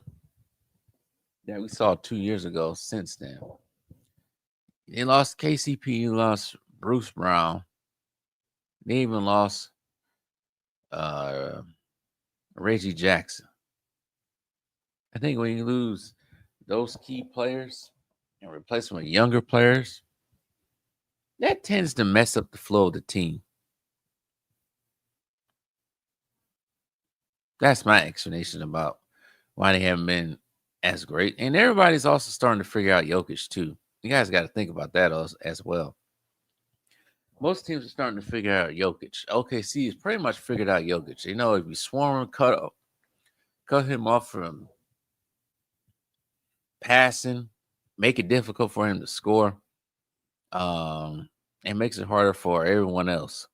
that we saw 2 years ago since then. They lost KCP, lost Bruce Brown. They even lost Reggie Jackson. I think when you lose those key players and replace them with younger players, that tends to mess up the flow of the team. That's my explanation about why they haven't been as great. And everybody's also starting to figure out Jokic too. You guys got to think about that as well. Most teams are starting to figure out Jokic. OKC has pretty much figured out Jokic. You know, if you swarm him, cut him off from passing, make it difficult for him to score. It makes it harder for everyone else.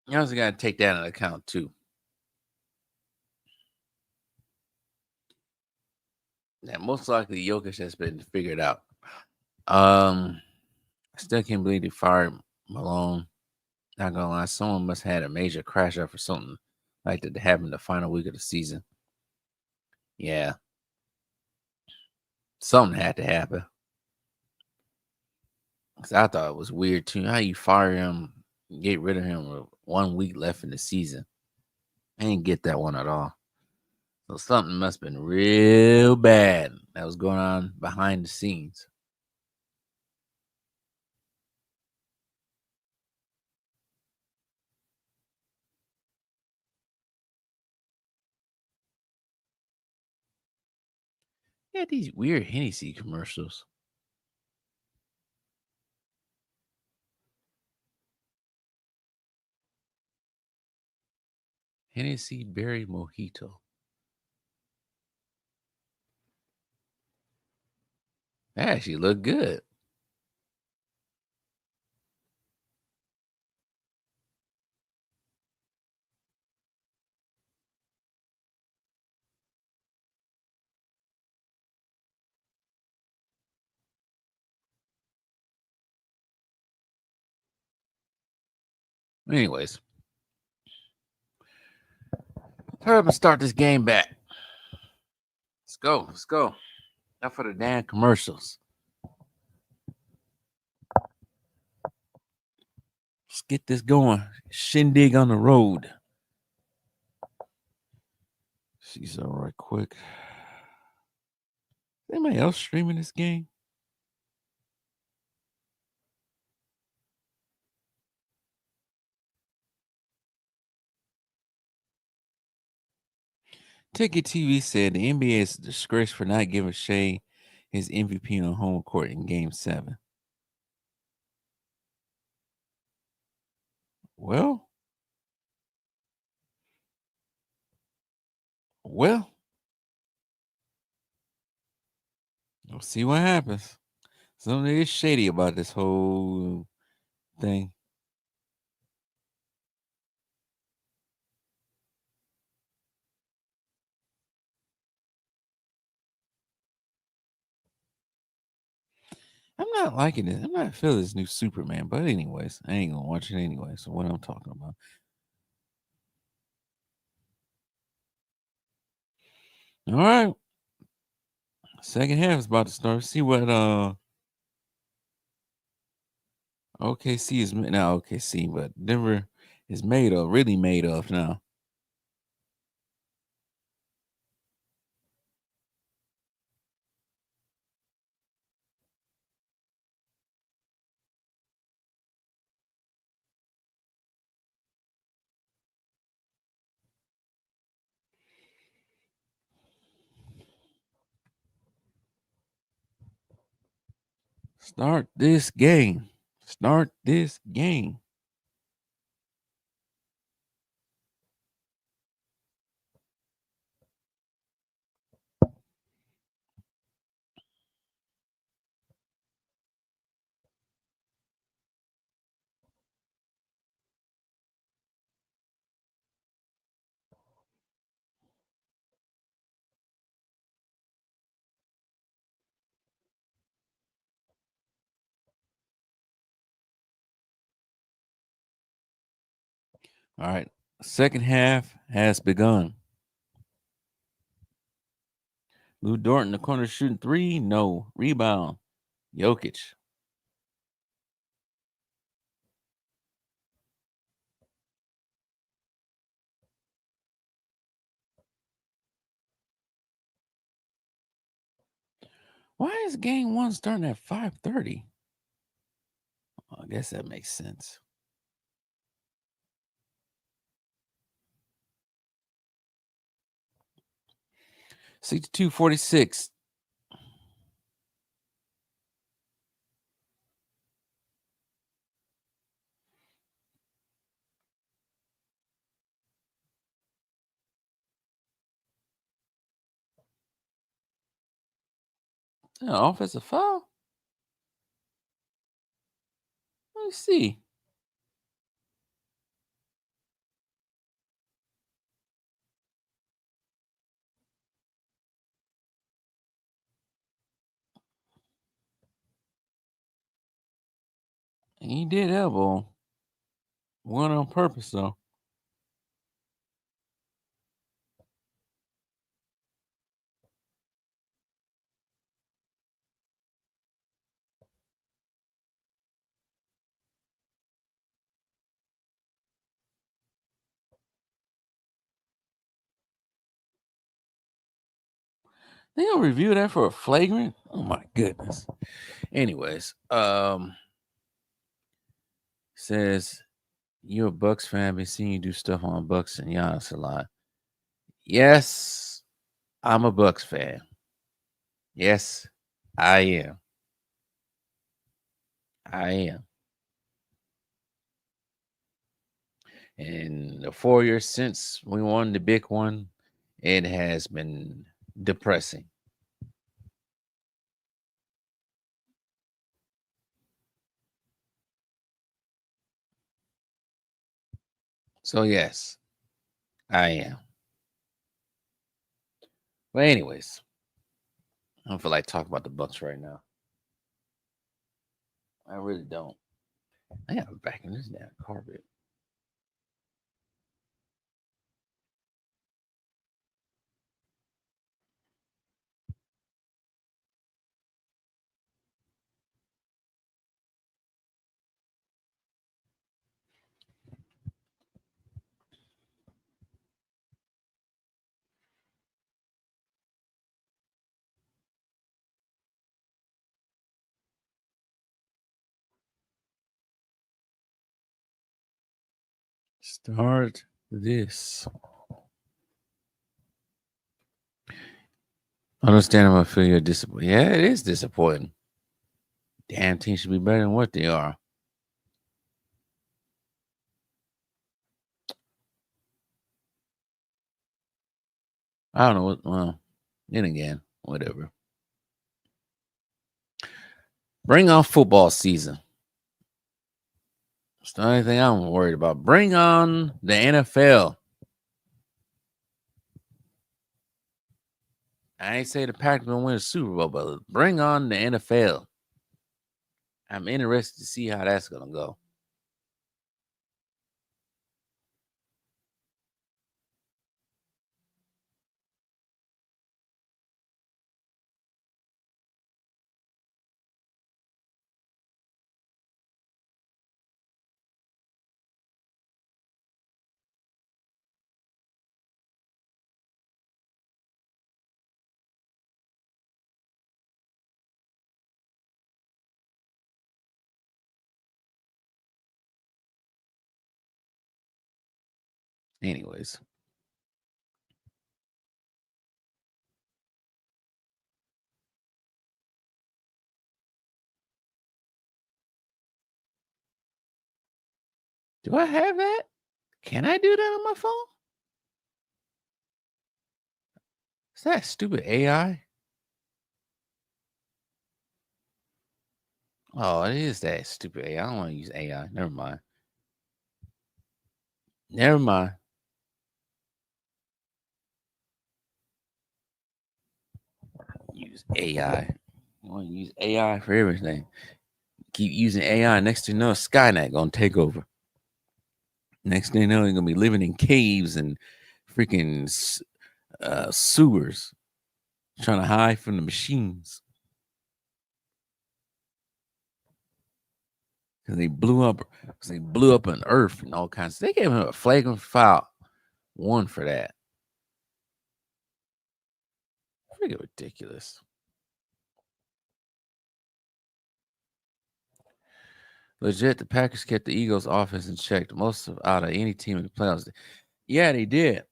You also got to take that into account too. That most likely Jokic has been figured out. I still can't believe they fired Malone. Not gonna lie, someone must have had a major crash up or something like that happened the final week of the season. Yeah. Something had to happen. Cause I thought it was weird too. How you fire him, get rid of him with 1 week left in the season. I didn't get that one at all. So something must have been real bad that was going on behind the scenes. Yeah, these weird Hennessy commercials. Hennessy Berry Mojito. That actually looked good. Anyways, hurry up and start this game back. Let's go. Let's go. Not for the damn commercials. Let's get this going. Shindig on the road. See something right quick. Anybody else streaming this game? Ticket TV said the NBA is a disgrace for not giving Shea his MVP on home court in Game 7. Well, we'll see what happens. Something is shady about this whole thing. I'm not liking it. I'm not feeling this new Superman. But anyways, I ain't gonna watch it anyway. So what I'm talking about. All right. Second half is about to start. See what OKC is now OKC, but Denver is really made of now. Start this game. Start this game. All right. Second half has begun. Lou Dort in the corner shooting three. No. Rebound. Jokic. Why is game one starting at 5:30? I guess that makes sense. 62-46. Offensive foul? Let me see. He did elbow. One on purpose, though. They don't review that for a flagrant? Oh my goodness. Anyways, says you're a Bucks fan, been seeing you do stuff on Bucks and Giannis a lot. Yes, I'm a Bucks fan. Yes, I am. I am. And the 4 years since we won the big one, it has been depressing. So yes, I am. But anyways, I don't feel like talking about the Bucks right now. I really don't. I got back in this damn carpet. Start this. Understandable. I feel you're disappointed. Yeah, it is disappointing. Damn team should be better than what they are. I don't know what. Well, then again, whatever. Bring on football season. It's the only thing I'm worried about. Bring on the NFL. I ain't say the Packers gonna win a Super Bowl, but bring on the NFL. I'm interested to see how that's gonna go. Anyways. Do I have that? Can I do that on my phone? Is that stupid AI? Oh, it is that stupid AI. I don't want to use AI. Never mind. Never mind. Use AI. I want to use AI for everything. Keep using AI. Next thing you know, Skynet gonna take over. Next thing you know, you're gonna be living in caves and freaking sewers, trying to hide from the machines. Because they blew up an Earth and all kinds. They gave him a flagrant foul 1 for that. Pretty ridiculous. Legit, the Packers kept the Eagles' offense in check out of any team in the playoffs. Yeah, they did.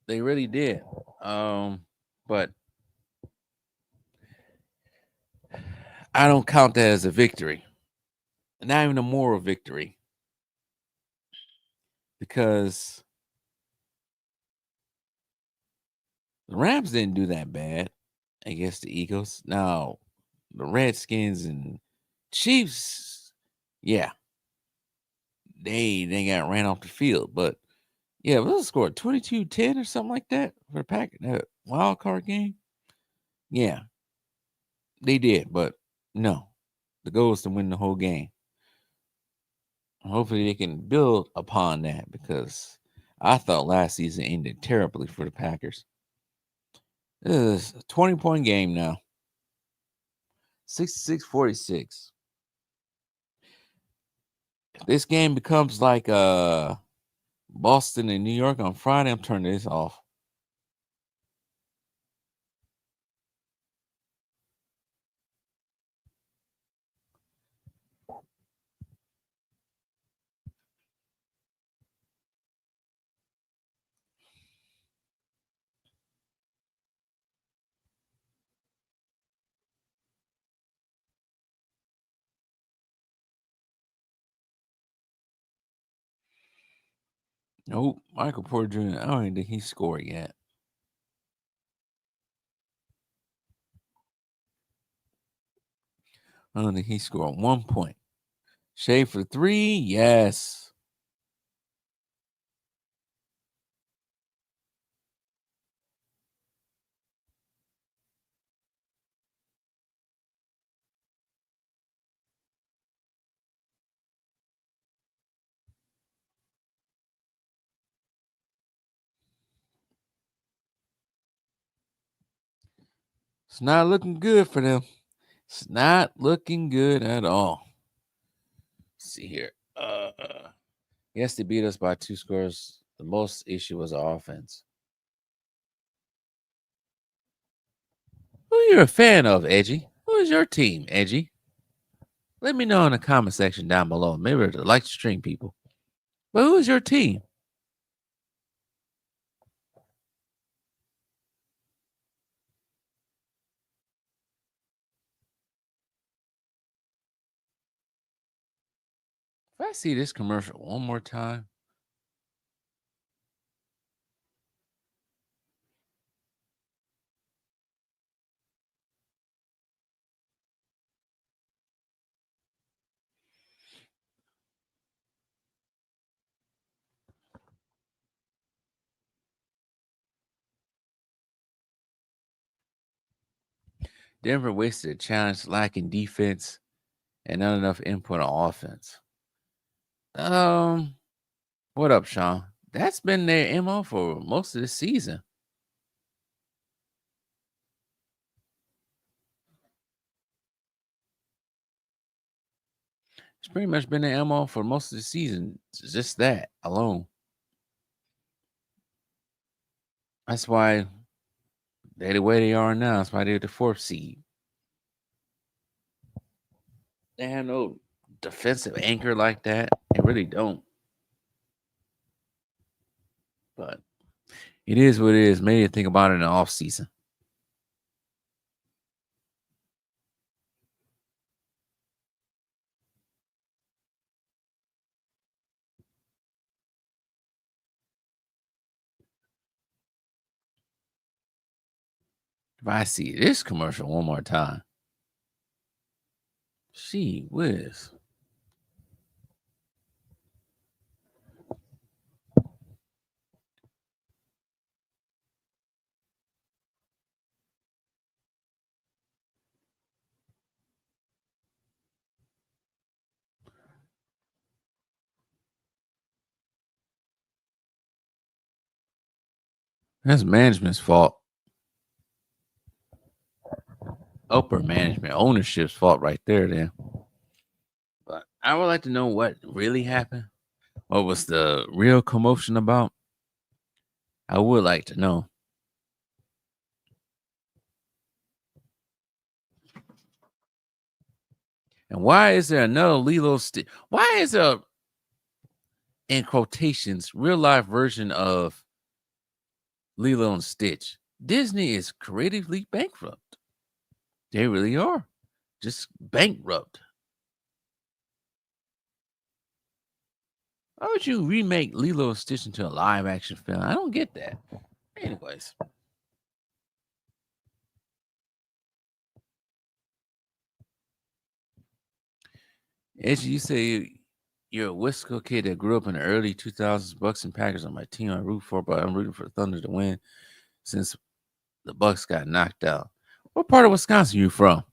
They really did. But I don't count that as a victory. Not even a moral victory. Because the Rams didn't do that bad against the Eagles. Now, the Redskins and Chiefs, yeah, they got ran off the field. But yeah, those scored 22-10 or something like that for the Packers. That wild card game. Yeah, they did, but no. The goal is to win the whole game. Hopefully they can build upon that because I thought last season ended terribly for the Packers. This is a 20-point game now. 66-46. If this game becomes like Boston and New York on Friday, I'm turning this off. Nope. Michael Porter Jr., I don't even think he scored yet. I don't think he scored 1 point. Shea for 3, yes. It's not looking good for them. It's not looking good at all. Let's see here. Yes, they beat us by 2 scores. The most issue was offense. Who you're a fan of, Edgy? Who is your team, Edgy? Let me know in the comment section down below. Maybe I'd like to stream people. But who is your team? If I see this commercial one more time, Denver wasted a challenge lacking defense and not enough input on offense. What up, Sean? That's been their MO for most of the season. It's pretty much been their MO for most of the season. It's just that alone. That's why they're the way they are now. That's why they're the 4th seed. They have no defensive anchor like that. They really don't. But it is what it is. Maybe think about it in the off season. If I see this commercial one more time, gee whiz. That's management's fault. Upper management, ownership's fault right there, then. But I would like to know what really happened. What was the real commotion about? I would like to know. And why is there another Lilo Stitch? Why is there, in quotations, real life version of Lilo and Stitch? Disney is creatively bankrupt. They really are. Just bankrupt. Why would you remake Lilo and Stitch into a live action film? I don't get that. Anyways. As you say, you're a Wisco kid that grew up in the early 2000s. Bucks and Packers are my team I root for, but I'm rooting for the Thunder to win since the Bucks got knocked out. What part of Wisconsin are you from?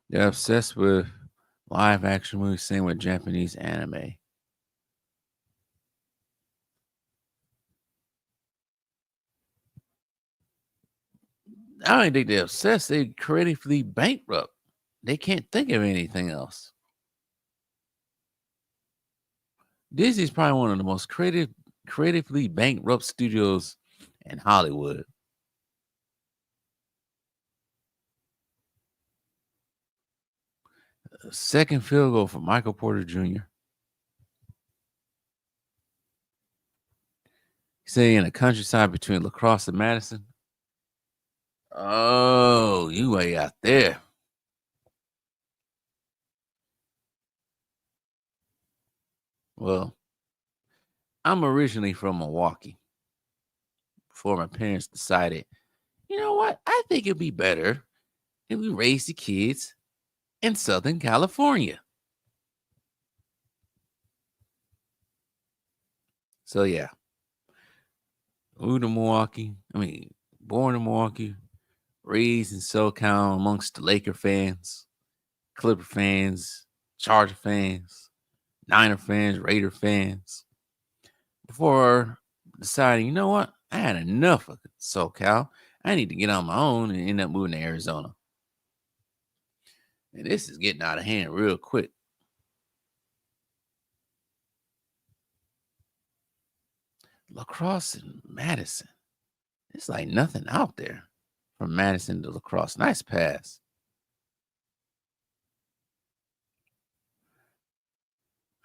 They're obsessed with live action movies, same with Japanese anime. I don't think they're obsessed. They're creatively bankrupt. They can't think of anything else. Disney's probably one of the most creatively bankrupt studios in Hollywood. Second field goal for Michael Porter Jr. Say in the countryside between La Crosse and Madison. Oh, you way out there. Well, I'm originally from Milwaukee. Before my parents decided, you know what? I think it'd be better if we raise the kids in Southern California. So yeah. Moved to Milwaukee. Born in Milwaukee, raised in SoCal amongst the Laker fans, Clipper fans, Charger fans, Niner fans, Raider fans. Before deciding, you know what? I had enough of SoCal. I need to get on my own and end up moving to Arizona. And this is getting out of hand real quick. La Crosse and Madison. It's like nothing out there from Madison to La Crosse. Nice pass.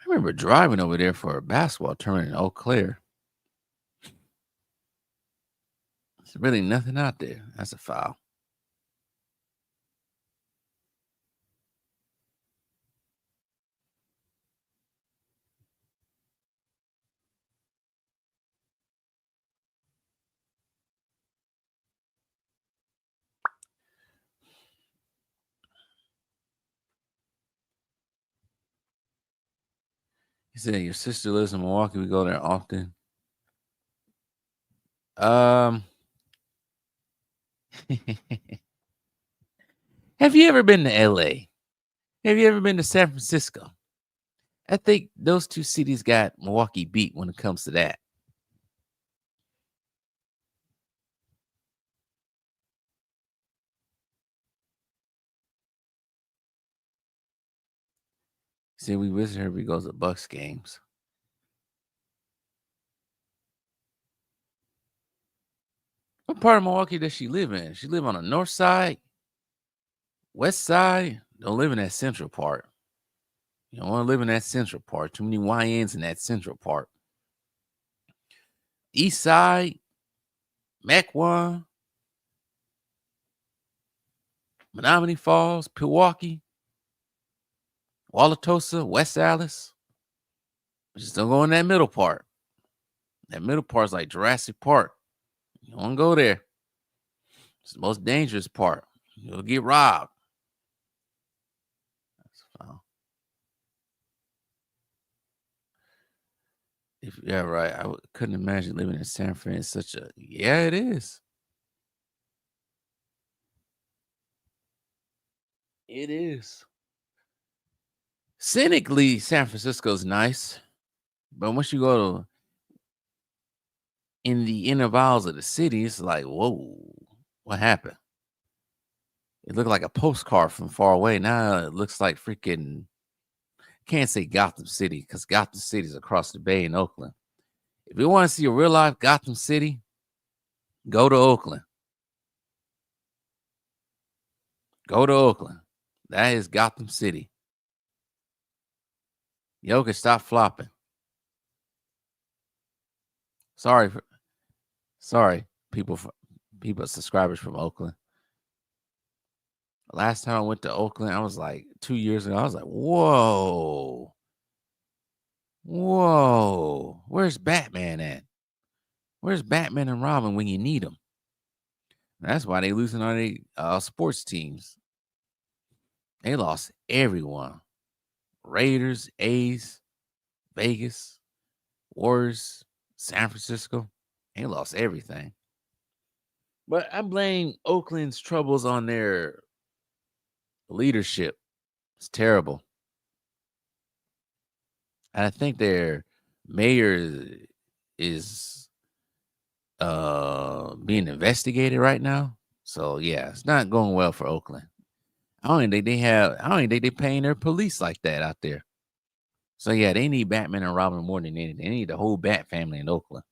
I remember driving over there for a basketball tournament in Eau Claire. There's really nothing out there. That's a foul. He said your sister lives in Milwaukee. We go there often. Have you ever been to LA? Have you ever been to San Francisco? I think those two cities got Milwaukee beat when it comes to that. See, we visit her. We go to Bucks games. What part of Milwaukee does she live in? She live on the north side, west side. Don't live in that central part. You don't want to live in that central part. Too many YNs in that central part. East side, Mequon. Menominee Falls, Pewaukee, Wauwatosa, West Allis. Just don't go in that middle part. That middle part's like Jurassic Park. You don't go there. It's the most dangerous part. You'll get robbed. Yeah, right. I couldn't imagine living in San Fran. It's such a it is. It is. Scenically, San Francisco's nice, but once you go to in the inner bowels of the city, it's like, whoa, what happened? It looked like a postcard from far away. Now it looks like freaking. Can't say Gotham City because Gotham City is across the bay in Oakland. If you want to see a real life Gotham City, go to Oakland. Go to Oakland. That is Gotham City. Jokic, stop flopping. Sorry, people, subscribers from Oakland. Last time I went to Oakland, I was like 2 years ago. I was like, whoa, where's Batman at? Where's Batman and Robin when you need them? That's why they losing all their sports teams. They lost everyone. Raiders, A's, Vegas, Warriors, San Francisco. They lost everything. But I blame Oakland's troubles on their leadership. It's terrible. And I think their mayor is being investigated right now. So yeah, it's not going well for Oakland. I don't think they're paying their police like that out there. So yeah, they need Batman and Robin more than anything. They need the whole Bat family in Oakland.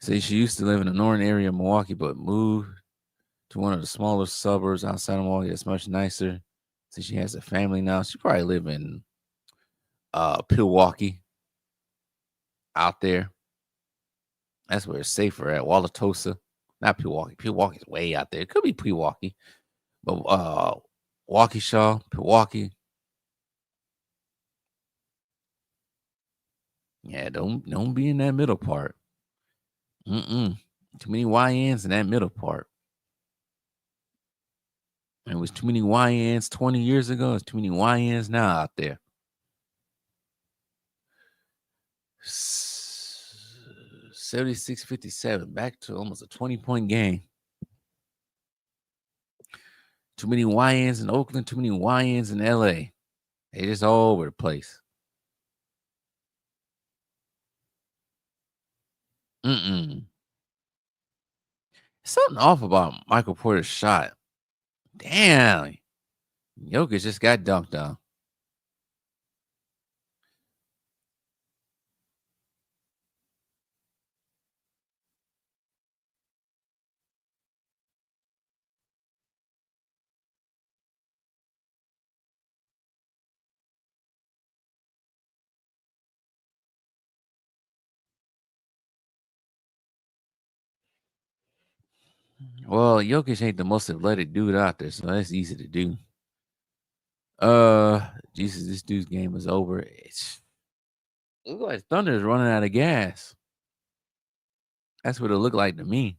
See, she used to live in the northern area of Milwaukee, but moved to one of the smaller suburbs outside of Milwaukee. It's much nicer. See, she has a family now. She probably live in Pewaukee out there. That's where it's safer at. Wauwatosa. Not Pewaukee. Pewaukee's way out there. It could be Pewaukee. But Waukesha, Pewaukee. Yeah, don't be in that middle part. Too many YNs in that middle part. And it was too many YNs 20 years ago. It's too many YNs now out there. 76-57, back to almost a 20-point game. Too many YNs in Oakland, too many YNs in LA. They just all over the place. Something off about Michael Porter's shot. Damn. Jokic just got dunked on. Well, Jokic ain't the most athletic dude out there, so that's easy to do. Jesus, this dude's game is over. It looks like Thunder is running out of gas. That's what it looked like to me.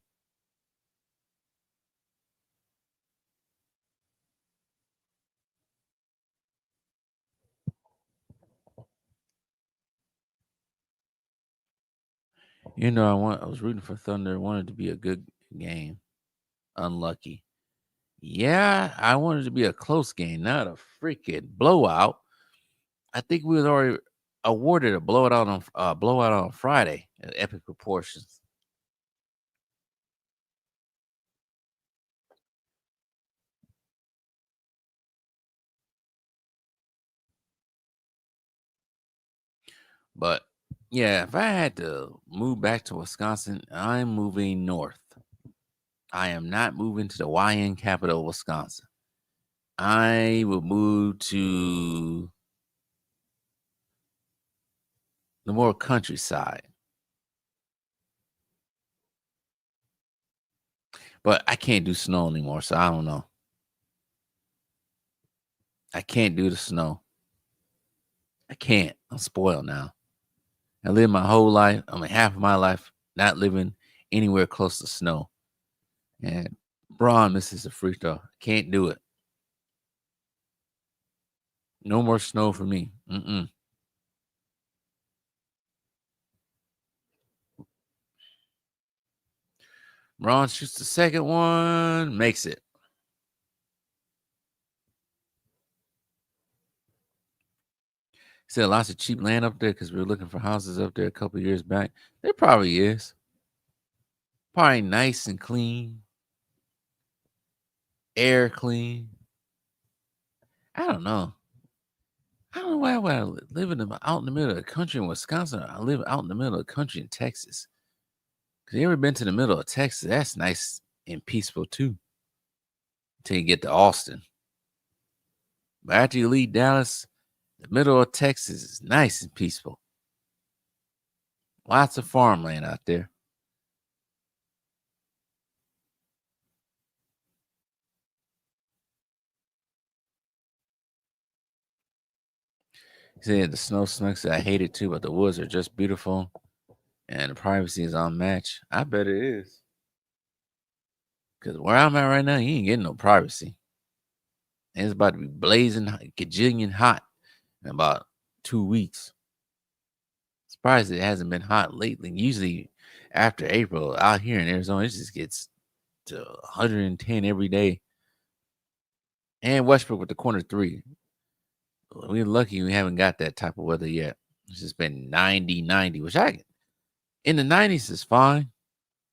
You know, I was rooting for Thunder. I wanted to be a good game. Unlucky. Yeah, I wanted it to be a close game, not a freaking blowout. I think we was already awarded a blowout on Friday at epic proportions. But yeah, if I had to move back to Wisconsin, I'm moving north. I am not moving to the YN capital of Wisconsin. I will move to the more countryside. But I can't do snow anymore, so I don't know. I can't do the snow. I can't. I'm spoiled now. I lived my whole life, half of my life, not living anywhere close to snow. And Braun misses a free throw. Can't do it. No more snow for me. Braun shoots the second one, makes it. He said lots of cheap land up there because we were looking for houses up there a couple years back. There probably is. Probably nice and clean. Air clean. I don't know. I don't know why would I live out in the middle of the country in Wisconsin. I live out in the middle of the country in Texas. Because you ever been to the middle of Texas? That's nice and peaceful too. Until you get to Austin. But after you leave Dallas, the middle of Texas is nice and peaceful. Lots of farmland out there. He said the snow sucks. I hate it too, but the woods are just beautiful. And the privacy is unmatched. I bet it is. Because where I'm at right now, you ain't getting no privacy. And it's about to be blazing gajillion hot in about 2 weeks. Surprised it hasn't been hot lately. Usually after April, out here in Arizona, it just gets to 110 every day. And Westbrook with the corner three. We're lucky we haven't got that type of weather yet. It's just been 90, which in the 90s is fine.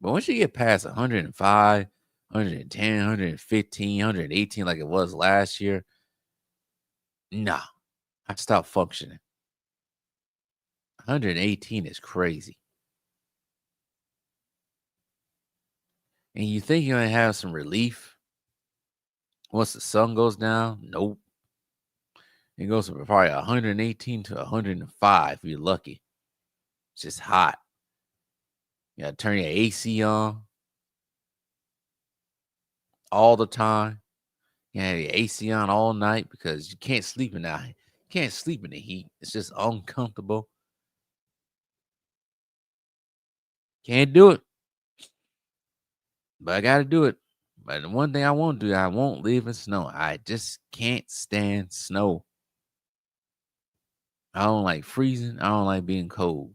But once you get past 105, 110, 115, 118 like it was last year, nah, I stopped functioning. 118 is crazy. And you think you're going to have some relief once the sun goes down? Nope. It goes from probably 118 to 105 if you're lucky. It's just hot. You got to turn your AC on all the time. You have your AC on all night because you can't sleep in that. You can't sleep in the heat. It's just uncomfortable. Can't do it. But I got to do it. But the one thing I won't do, I won't live in snow. I just can't stand snow. I don't like freezing. I don't like being cold.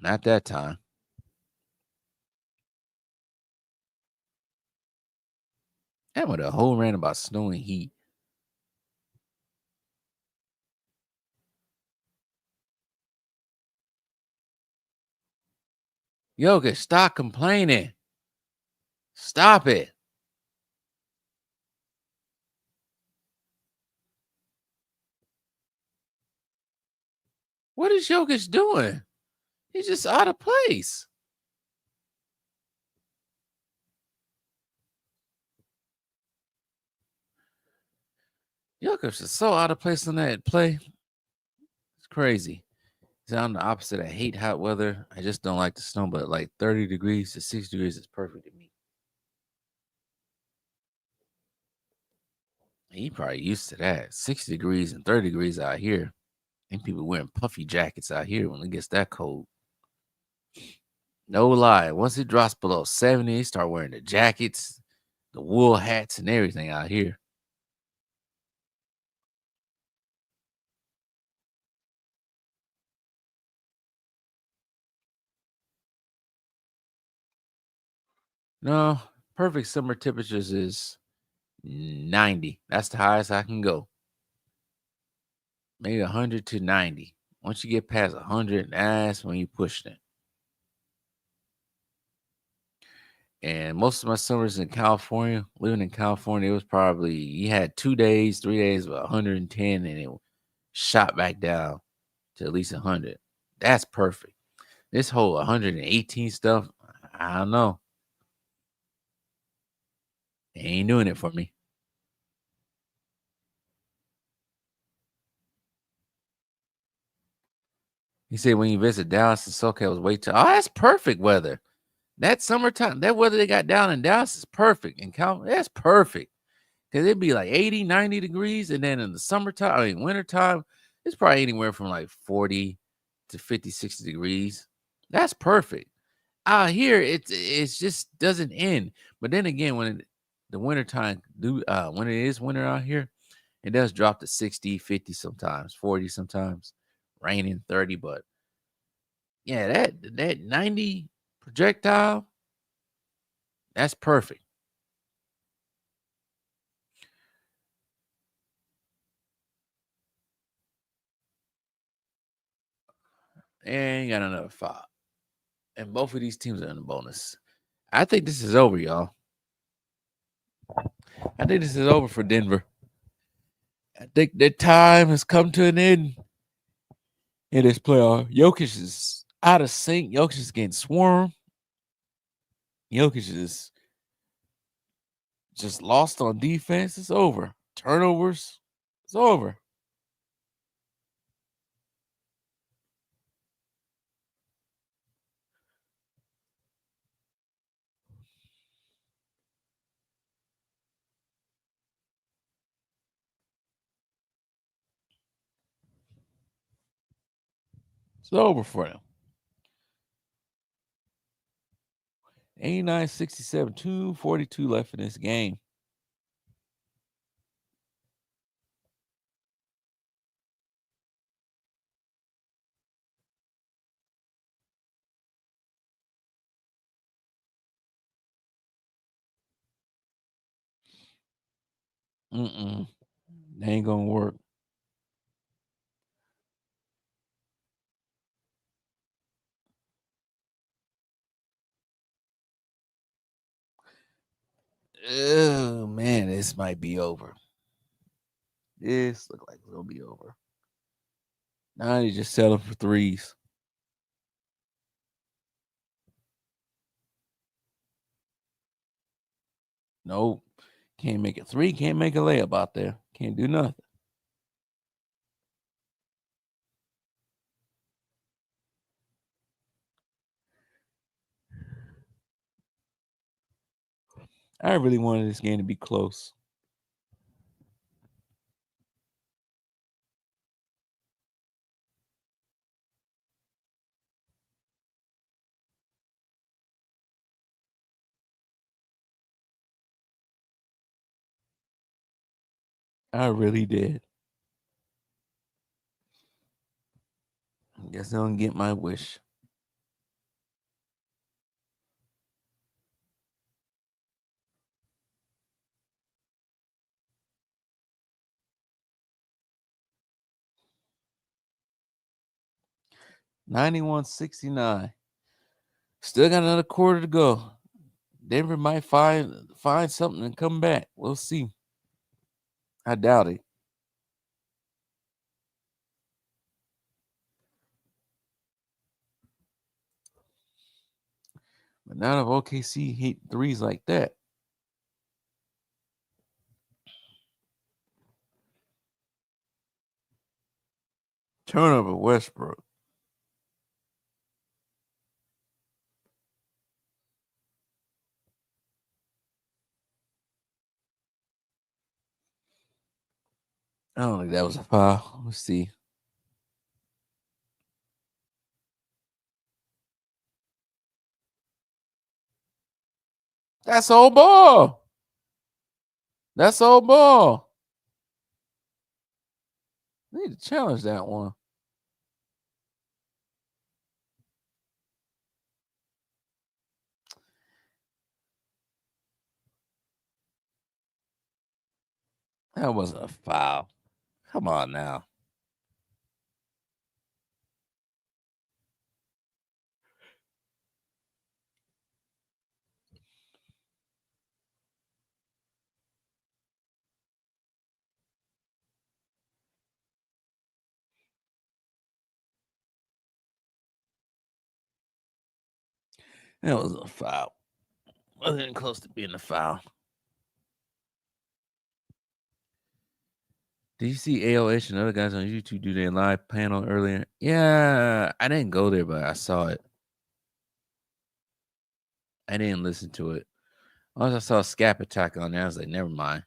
Not that time. And with a whole rant about snow and heat. Jokic, stop complaining. Stop it. What is Jokic doing? He's just out of place. Jokic is so out of place on that play. It's crazy. I'm the opposite. I hate hot weather. I just don't like the snow, but like 30 degrees to 60 degrees is perfect to me. He probably used to that. 60 degrees and 30 degrees out here. And people wearing puffy jackets out here when it gets that cold. No lie. Once it drops below 70, they start wearing the jackets, the wool hats, and everything out here. No, perfect summer temperatures is 90. That's the highest I can go. Maybe 100 to 90. Once you get past 100, that's when you push it. And most of my summers in California, living in California, it was probably, you had 2 days, 3 days of 110, and it shot back down to at least 100. That's perfect. This whole 118 stuff, I don't know. They ain't doing it for me. He said when you visit Dallas and SoCal was way too. Oh, that's perfect weather. That summertime, that weather they got down in Dallas is perfect. In that's perfect. Because it'd be like 80, 90 degrees. And then in the summertime, I mean, wintertime, it's probably anywhere from like 40 to 50, 60 degrees. That's perfect. Out here, it's just doesn't end. But then again, the wintertime, when it is winter out here, it does drop to 60, 50 sometimes, 40 sometimes, raining 30. But yeah, that 90 projectile, that's perfect. And got another foul. And both of these teams are in the bonus. I think this is over, y'all. I think this is over for Denver. I think their time has come to an end in this playoff. Jokic is out of sync. Jokic is getting swarmed. Jokic is just lost on defense. It's over. Turnovers. It's over. It's over for them. 89-67, 2:42 left in this game. They ain't gonna work. Oh man, this might be over. This look like it's gonna be over. Now they just settle for threes. Nope. Can't make a three, can't make a layup out there. Can't do nothing. I really wanted this game to be close. I really did. Guess I don't get my wish. $91-69. Still got another quarter to go. Denver might find something and come back. We'll see. I doubt it. But not if OKC hit threes like that. Turnover, Westbrook. I don't think that was a foul. Let's see. That's old ball. That's old ball. Need to challenge that one. That wasn't a foul. Come on now. That was a foul. Wasn't close to being a foul. Did you see AOH and other guys on YouTube do their live panel earlier? Yeah, I didn't go there, but I saw it. I didn't listen to it. Once I saw Scap Attack on there, I was like, never mind.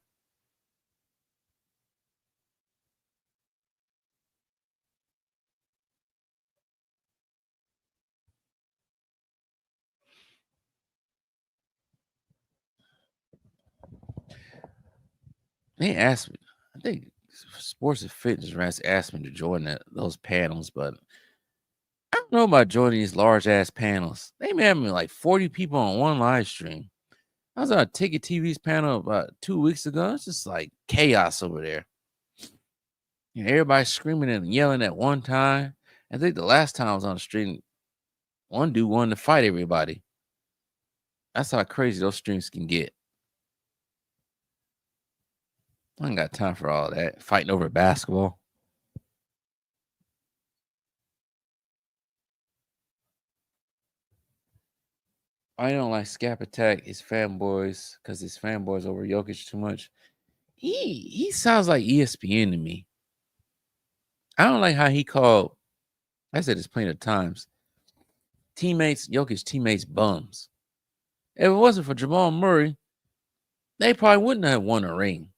They asked me, I think Sports and Fitness Rats asked me to join those panels, but I don't know about joining these large ass panels. They may have me like 40 people on one live stream. I was on a Ticket TV's panel about 2 weeks ago. It's just like chaos over there. You know, everybody screaming and yelling at one time. I think the last time I was on the stream, one dude wanted to fight everybody. That's how crazy those streams can get. I ain't got time for all that. Fighting over basketball. I don't like Scap Attack, his fanboys, because his fanboys over Jokic too much. He sounds like ESPN to me. I don't like how he called, I said this plenty of times, Jokic teammates bums. If it wasn't for Jamal Murray, they probably wouldn't have won a ring.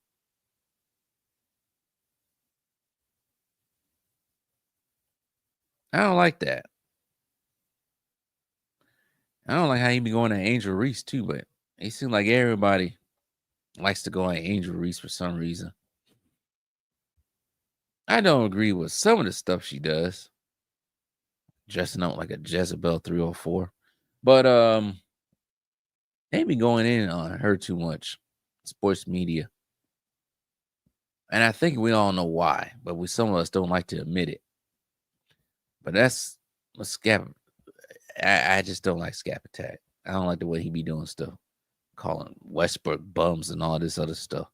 I don't like that. I don't like how he be going at Angel Reese too, but it seems like everybody likes to go at Angel Reese for some reason. I don't agree with some of the stuff she does. Dressing up like a Jezebel 304. But they be going in on her too much. Sports media. And I think we all know why, but some of us don't like to admit it. But that's a Scap. I just don't like Scap Attack. I don't like the way he be doing stuff. Calling Westbrook bums and all this other stuff.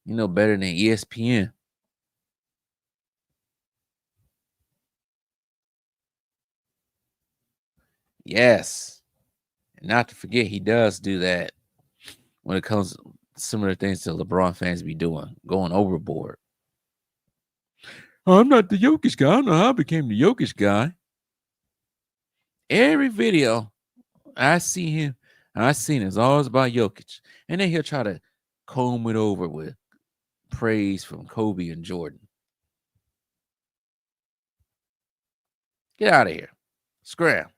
You know better than ESPN. Yes. And not to forget, he does do that when it comes to similar things to LeBron fans be doing, going overboard. I'm not the Jokic guy. I don't know how I became the Jokic guy. Every video I see him, and I seen it's always about Jokic. And then he'll try to comb it over with praise from Kobe and Jordan. Get out of here. Scram.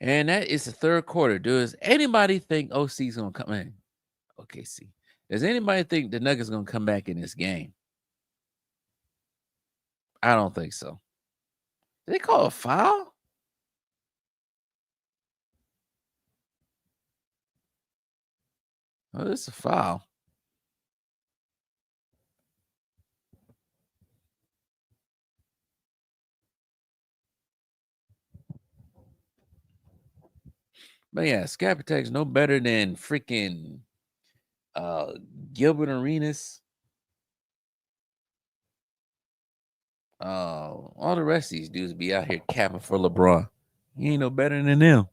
And that is the third quarter. Does anybody think OC's going to come in? Okay, see. Does anybody think the Nuggets going to come back in this game? I don't think so. Did they call a foul? Oh, it's a foul. But yeah, Scap Attack's no better than freaking Gilbert Arenas. All the rest of these dudes be out here capping for LeBron. He ain't no better than them.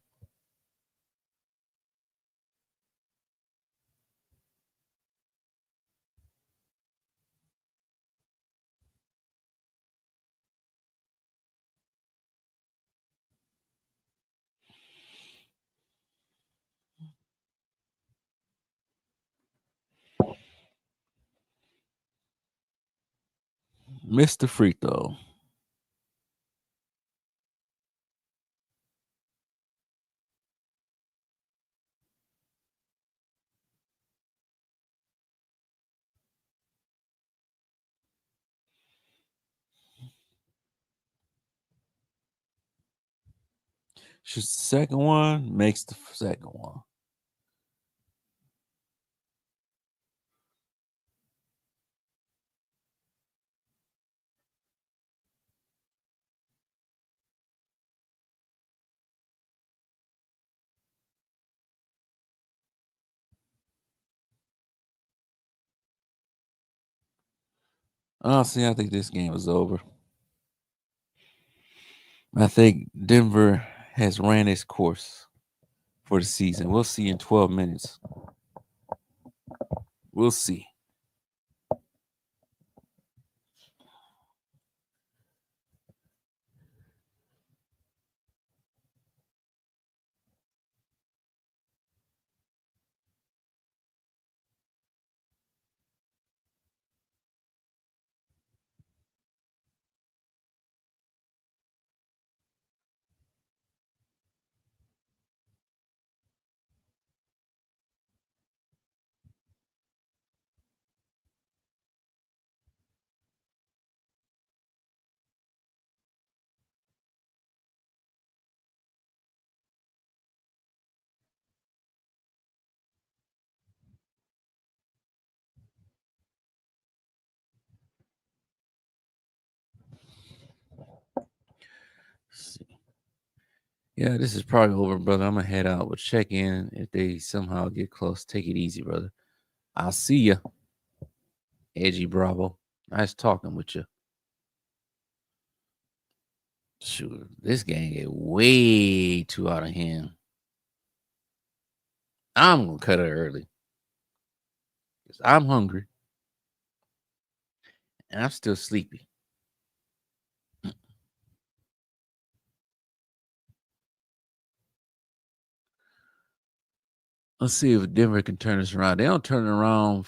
Mr. Free Throw. Shoots the second one, makes the second one. Honestly, I think this game is over. I think Denver has ran its course for the season. We'll see in 12 minutes. We'll see. Yeah, this is probably over, brother. I'm gonna head out, but check in if they somehow get close. Take it easy, brother. I'll see you, Edgy Bravo. Nice talking with you. Shoot, this game get way too out of hand. I'm gonna cut it early because I'm hungry and I'm still sleepy. Let's see if Denver can turn this around. They don't turn it around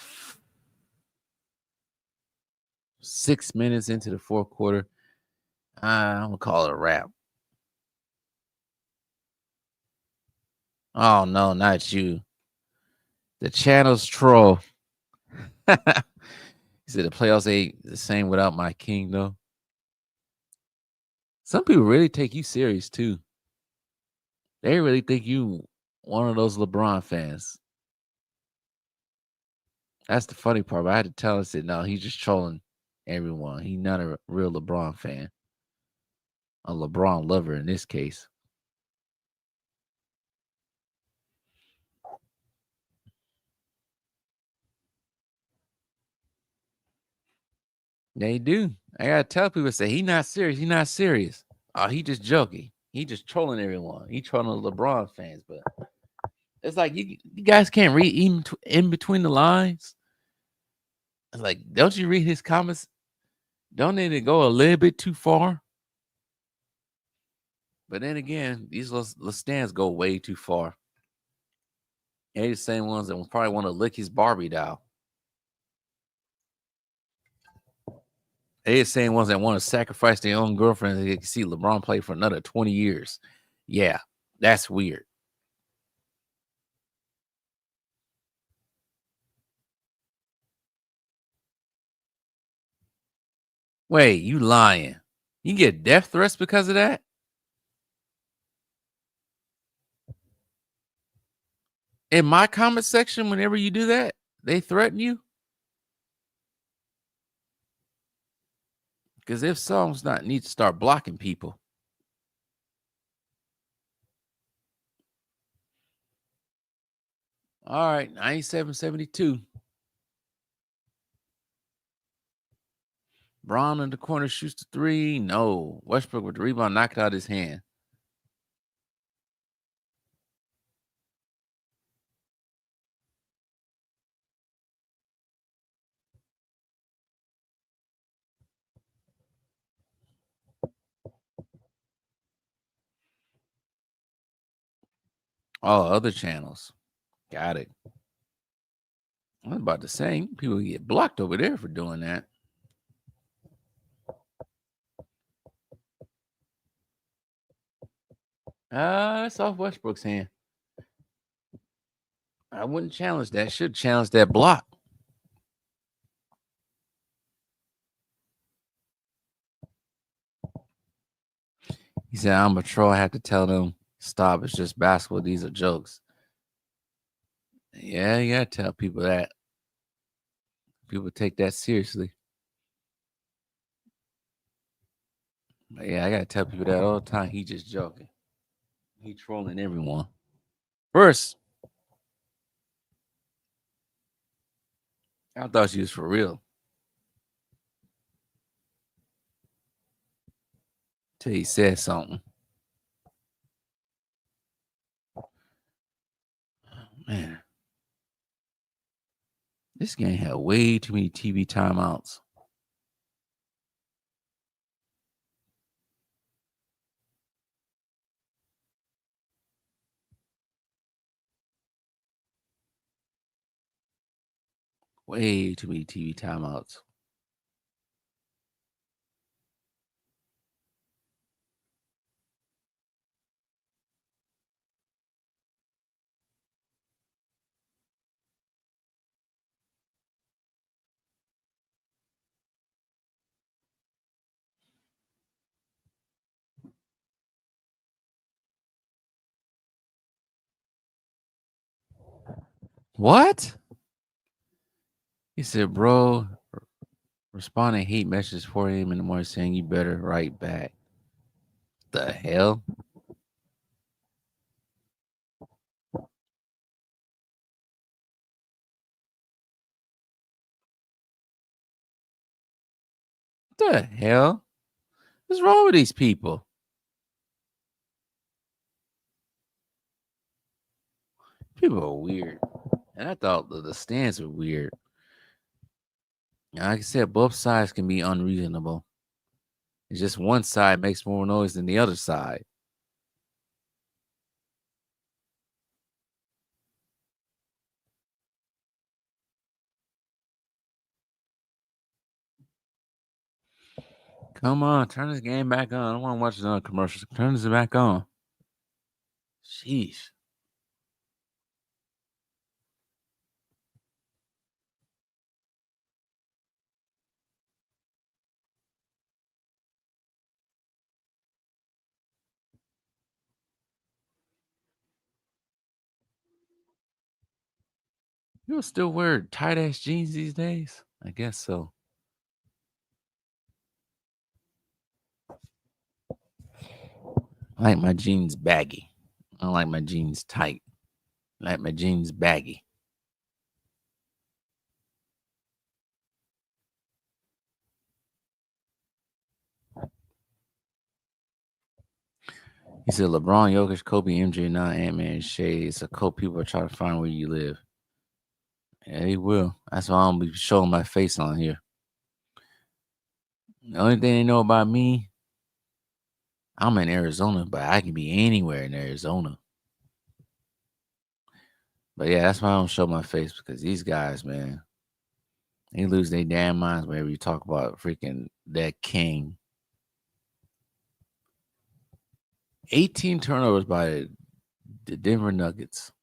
6 minutes into the fourth quarter. I'm gonna call it a wrap. Oh no, not you. The channel's troll. He said the playoffs ain't the same without my king, though. Some people really take you serious too. They really think you one of those LeBron fans. That's the funny part. But I had to tell him, I said, no, he's just trolling everyone. He's not a real LeBron fan. A LeBron lover in this case. They do. I gotta tell people, say he's not serious. He's not serious. Oh, he just joking. He just trolling everyone. He trolling the LeBron fans, but it's like you guys can't read in between the lines. It's like, don't you read his comments? Don't they go a little bit too far? But then again, these little stands go way too far. They're the same ones that will probably want to lick his Barbie doll. They're the same ones that want to sacrifice their own girlfriend so they can see LeBron play for another 20 years. Yeah, that's weird. Wait, you lying? You get death threats because of that? In my comment section, whenever you do that, they threaten you? Because if so, I'm not need to start blocking people. All right, 97-72. Braun in the corner shoots the three. No. Westbrook with the rebound, knocked out his hand. Oh, other channels. Got it. I was about to say, people get blocked over there for doing that. That's off Westbrook's hand. I wouldn't challenge that. Should challenge that block. He said, I'm a troll. I have to tell them, stop. It's just basketball. These are jokes. Yeah, you got to tell people that. People take that seriously. But yeah, I got to tell people that all the time. He just joking. He trolling everyone. First, I thought she was for real. Till he said something. Man, this game had way too many TV timeouts. Way too many TV timeouts. What? He said, bro, responding hate messages for him in the morning saying you better write back. The hell? The hell? What's wrong with these people? People are weird. And I thought the stands were weird. Like I said, both sides can be unreasonable. It's just one side makes more noise than the other side. Come on, turn this game back on. I don't want to watch another commercial. Turn this back on. Sheesh. You still wear tight ass jeans these days? I guess so. I like my jeans baggy. I don't like my jeans tight. I like my jeans baggy. He said LeBron, Jokic, Kobe, MJ, not Ant-Man, Shea. It's a cult people are trying to find where you live. Yeah, he will. That's why I don't be showing my face on here. The only thing they know about me, I'm in Arizona, but I can be anywhere in Arizona. But yeah, that's why I don't show my face because these guys, man, they lose their damn minds whenever you talk about freaking that king. 18 turnovers by the Denver Nuggets.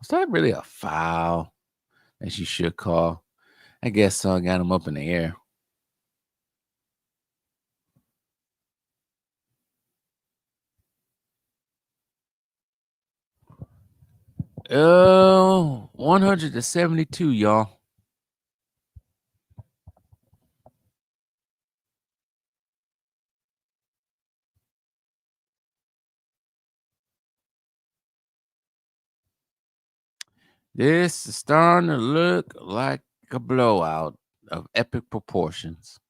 Is that really a foul that you should call? I guess so. I got him up in the air. Oh, 172, y'all. This is starting to look like a blowout of epic proportions.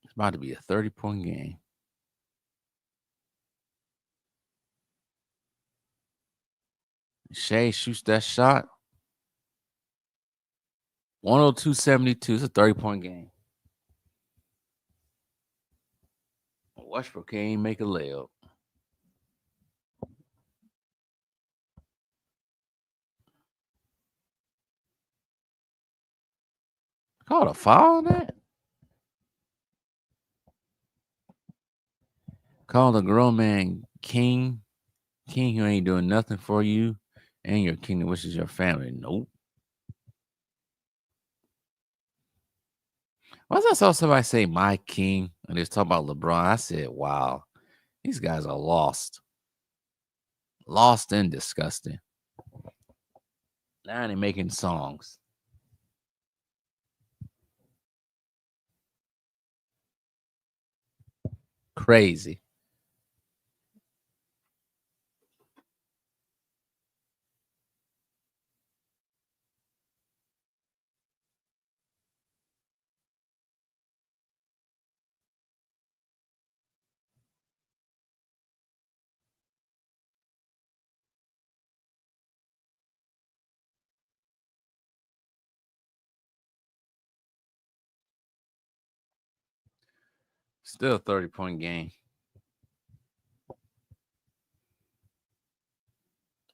It's about to be a 30-point game. Shea shoots that shot. 102-72. It's a 30-point game. Westbrook can't make a layup. Called a foul on that? Called a grown man king. King who ain't doing nothing for you and your kingdom, which is your family. Nope. Once I saw somebody say my king and they was talking about LeBron, I said, wow, these guys are lost. Lost and disgusting. Now they're making songs. Crazy. Still a 30-point game.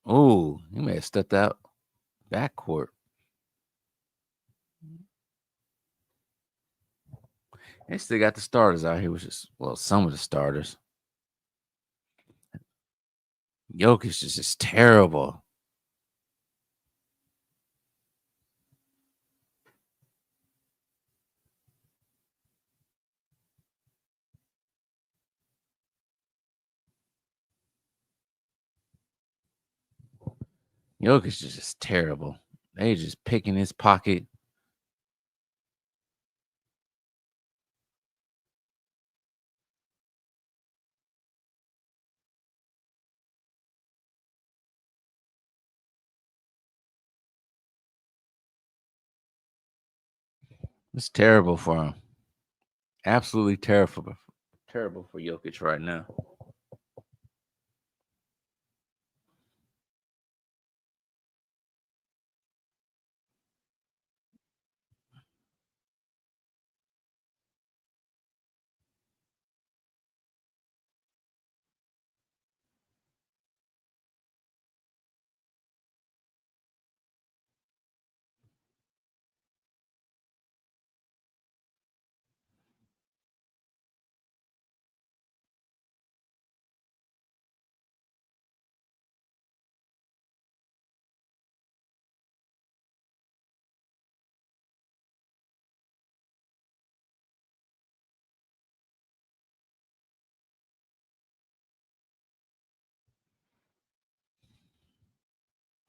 Oh, he may have stepped out backcourt. They still got the starters out here, which is, well, some of the starters. Jokic is just terrible. Jokic is just terrible. They just picking his pocket. It's terrible for him. Absolutely terrible. Terrible for Jokic right now.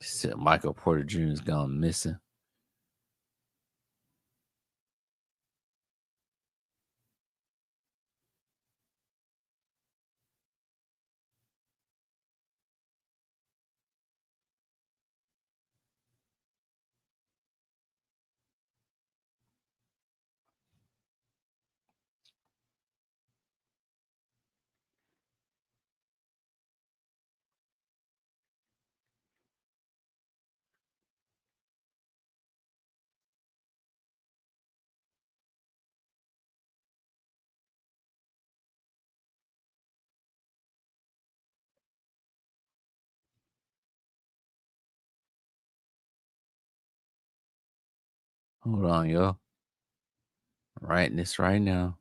Said Michael Porter Jr. is gone missing. Hold on, yo. I'm writing this right now.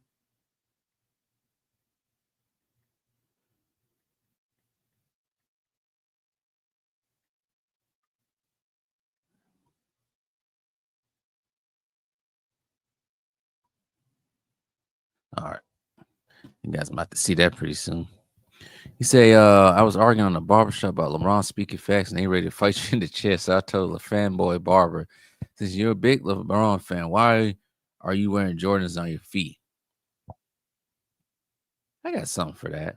All right. You guys about to see that pretty soon. He say, I was arguing on the barbershop about LeBron speaking facts and they ready to fight you in the chest. So I told a fanboy barber, since you're a big LeBron fan, why are you wearing Jordans on your feet? I got something for that.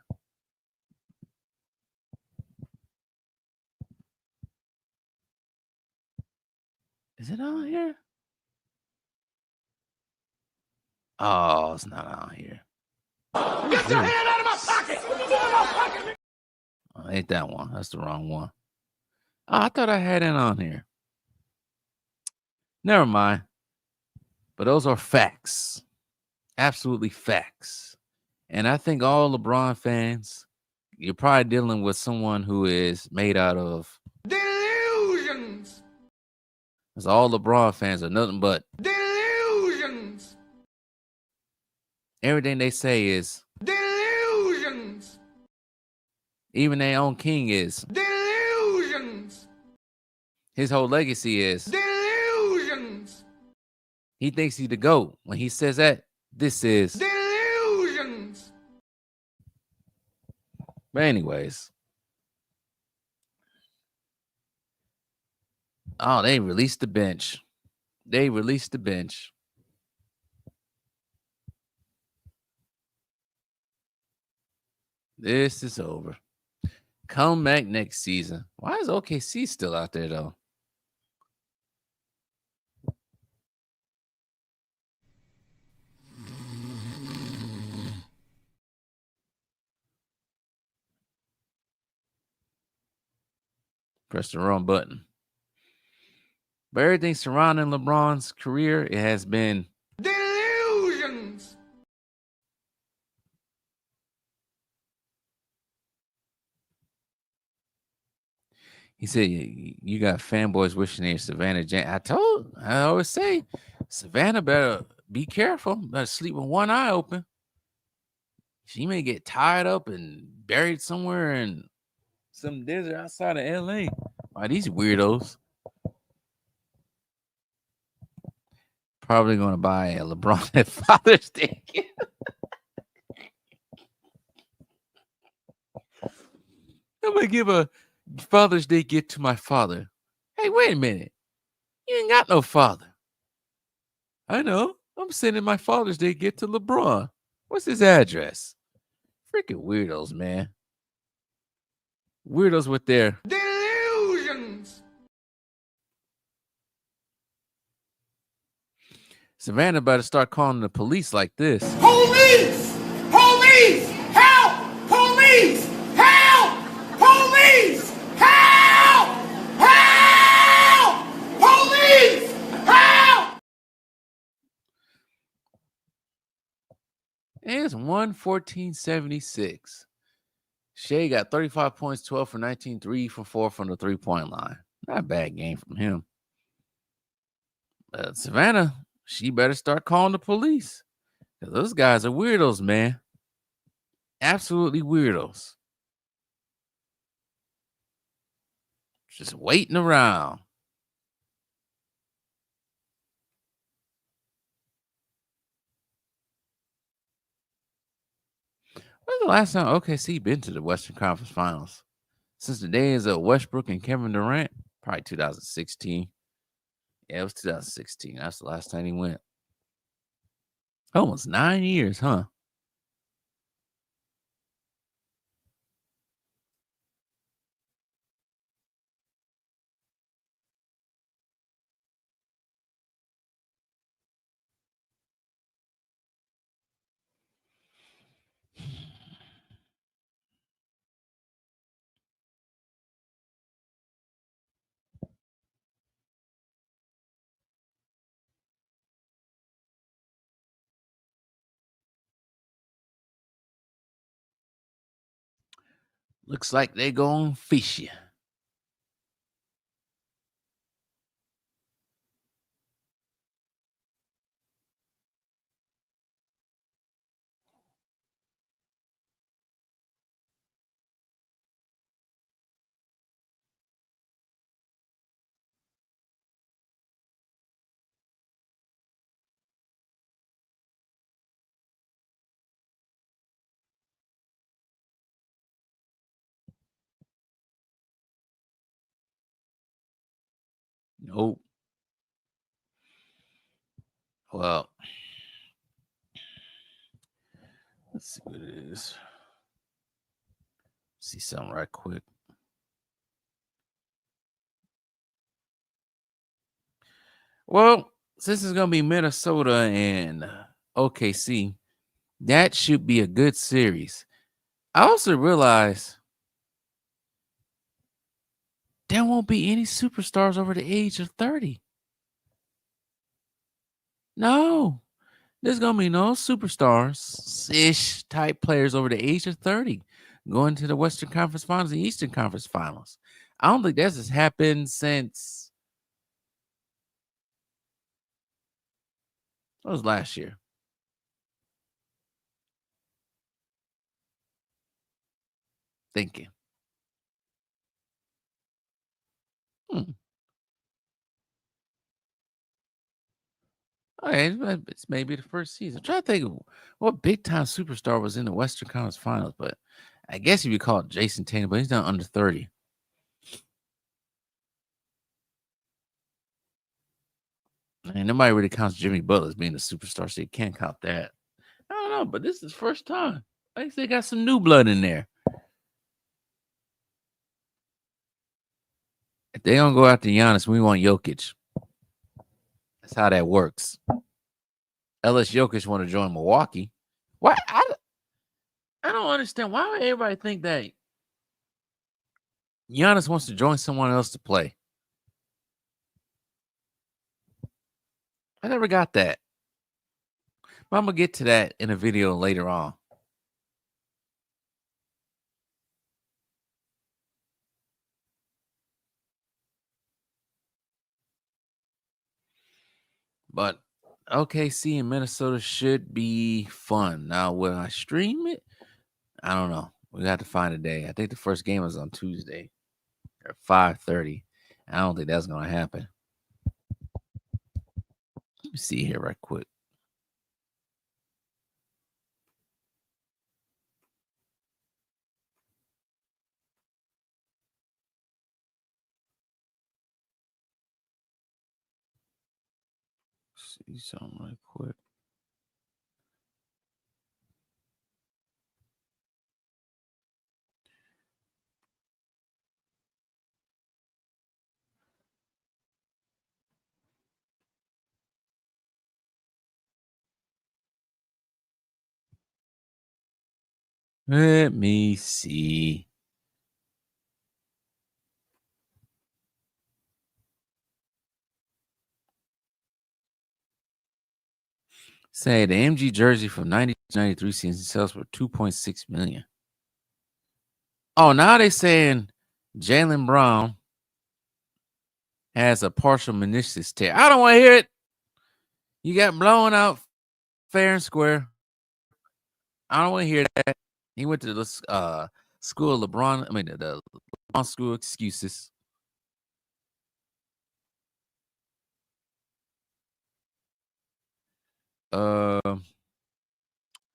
Is it on here? Oh, it's not on here. Get your hand out of my pocket! What you doing in my pocket? Oh, ain't that one. That's the wrong one. Oh, I thought I had it on here. Never mind. But those are facts. Absolutely facts. And I think all LeBron fans, you're probably dealing with someone who is made out of delusions. Because all LeBron fans are nothing but delusions. Everything they say is delusions. Even their own king is delusions. His whole legacy is delusions. He thinks he's the GOAT. When he says that, this is delusions. But anyways. Oh, they released the bench. They released the bench. This is over. Come back next season. Why is OKC still out there, though? Press the wrong button. But everything surrounding LeBron's career, it has been delusions. He said, you got fanboys wishing they Savannah James. I always say, Savannah better be careful. Better sleep with one eye open. She may get tied up and buried somewhere in some desert outside of LA by these weirdos. Probably going to buy a LeBron at Father's Day. I'm going to give a Father's Day gift to my father. Hey, wait a minute. You ain't got no father. I know. I'm sending my Father's Day gift to LeBron. What's his address? Freaking weirdos, man. Weirdos with their delusions. Savannah better start calling the police like this. Police! Police! Help! Police! Help! Police! Help! Help! Police! Help! It's 114.76. Shea got 35 points, 12 for 19, 3 for 4 from the three-point line. Not a bad game from him. Savannah, she better start calling the police. Because those guys are weirdos, man. Absolutely weirdos. Just waiting around. When's the last time OKC been to the Western Conference Finals? Since the days of Westbrook and Kevin Durant? Probably 2016. Yeah, it was 2016. That's the last time he went. Almost 9 years, huh? Looks like they gonna fish you. Nope. Well, let's see what it is. See something right quick. Well, since it's going to be Minnesota and OKC, that should be a good series. I also realize there won't be any superstars over the age of 30. No, there's going to be no superstars-ish type players over the age of 30 going to the Western Conference Finals and Eastern Conference Finals. I don't think this has happened since... What was last year? Thinking. Okay, it's maybe the first season. I'm trying to think of what big time superstar was in the Western Conference Finals, but I guess you could call it Jason Tatum, but he's not under 30. And nobody really counts Jimmy Butler as being a superstar, so you can't count that. I don't know, but this is the first time. I think they got some new blood in there. If they don't go after Giannis, we want Jokic. That's how that works. Unless Jokic want to join Milwaukee. Why? I don't understand. Why would everybody think that Giannis wants to join someone else to play? I never got that. But I'm going to get to that in a video later on. But OKC and Minnesota should be fun. Now, will I stream it? I don't know. We got to find a day. I think the first game was on Tuesday at 5:30. I don't think that's gonna happen. Let me see here right quick. See something right quick. Let me see. Say the MG jersey from 1993 season sells for $2.6 million. Oh, now they're saying Jaylen Brown has a partial meniscus tear. I don't want to hear it. You got blown out fair and square. I don't want to hear that. He went to the school of LeBron. I mean, the LeBron school excuses. Let's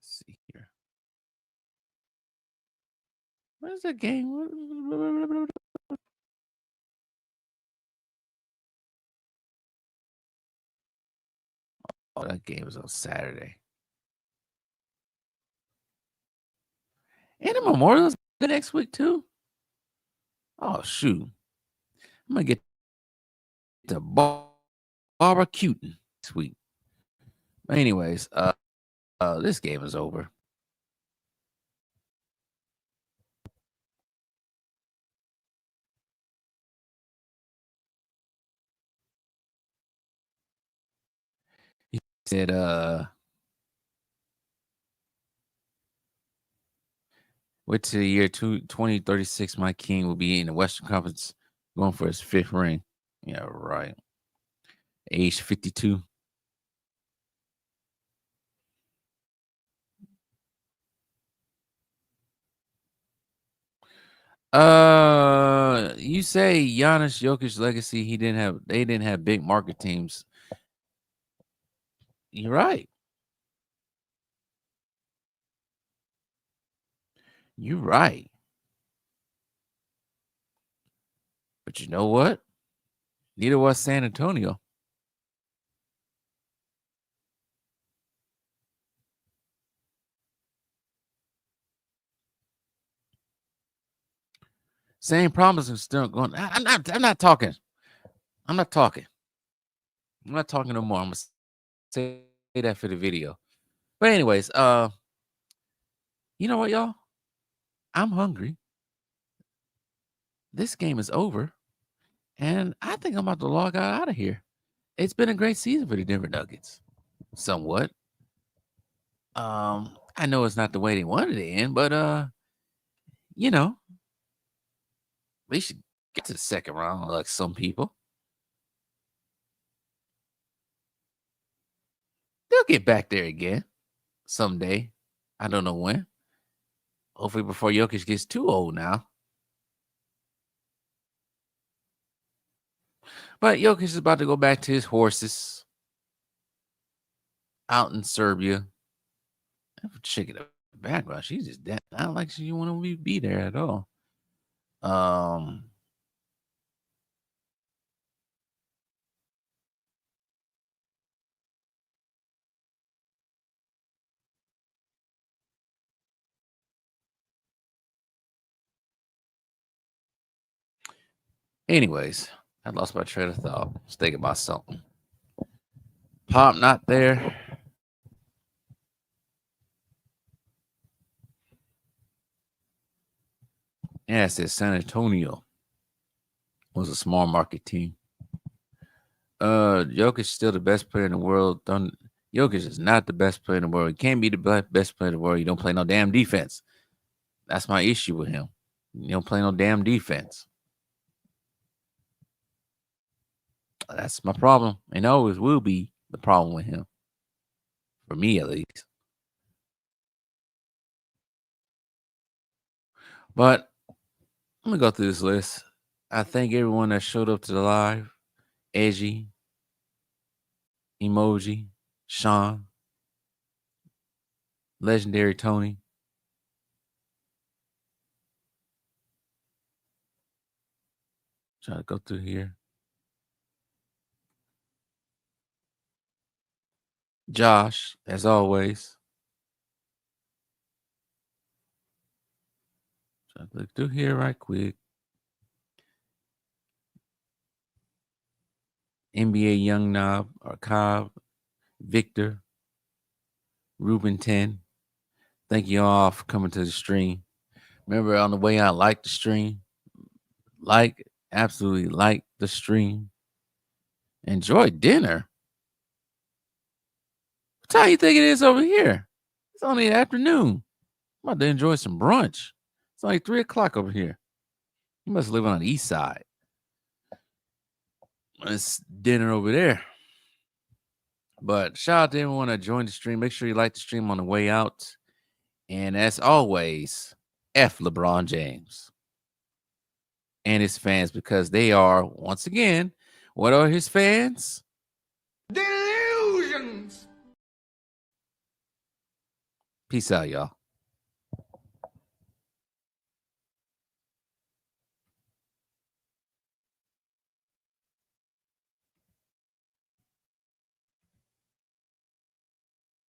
see here. Where's that game? Oh, that game was on Saturday. And the Memorial's the next week too. Oh shoot! I'm gonna get to barbecuing this week. But anyways, this game is over. He said, wait till the year 2036, my king will be in the Western Conference going for his 5th ring. Yeah, right. Age 52. You say Giannis Jokic legacy, they didn't have big market teams. You're right. You're right. But you know what? Neither was San Antonio. Same problems are still going. I'm not talking. I'm not talking no more. I'm gonna say that for the video. But anyways, you know what, y'all? I'm hungry. This game is over, and I think I'm about to log out of here. It's been a great season for the Denver Nuggets, somewhat. I know it's not the way they wanted it to end, but you know, they should get to the second round like some people. They'll get back there again someday. I don't know when. Hopefully before Jokic gets too old now. But Jokic is about to go back to his horses out in Serbia. I have a chick in the background. She's just that. I don't like she want to be there at all. Anyways, I lost my train of thought. I was thinking about something. Pop not there. Yeah, it says San Antonio was a small market team. Jokic is still the best player in the world. Jokic is not the best player in the world. He can't be the best player in the world. You don't play no damn defense. That's my issue with him. You don't play no damn defense. That's my problem, and always will be. the problem with him. For me, at least. But let me go through this list. I thank everyone that showed up to the live. Edgy, Emoji, Sean, Legendary Tony. Try to go through here. Josh, as always. Try to look through here right quick. NBA Young Knob or Cobb, Victor, Ruben 10. Thank you all for coming to the stream. Remember, on the way out, like the stream. Absolutely like the stream. Enjoy dinner. What time you think it is over here? It's only the afternoon. I'm about to enjoy some brunch. It's only 3 o'clock over here. You must live on the east side. It's dinner over there. But shout out to everyone that joined the stream. Make sure you like the stream on the way out. And as always, F LeBron James and his fans, because they are, once again, what are his fans? Delusions. Peace out, y'all.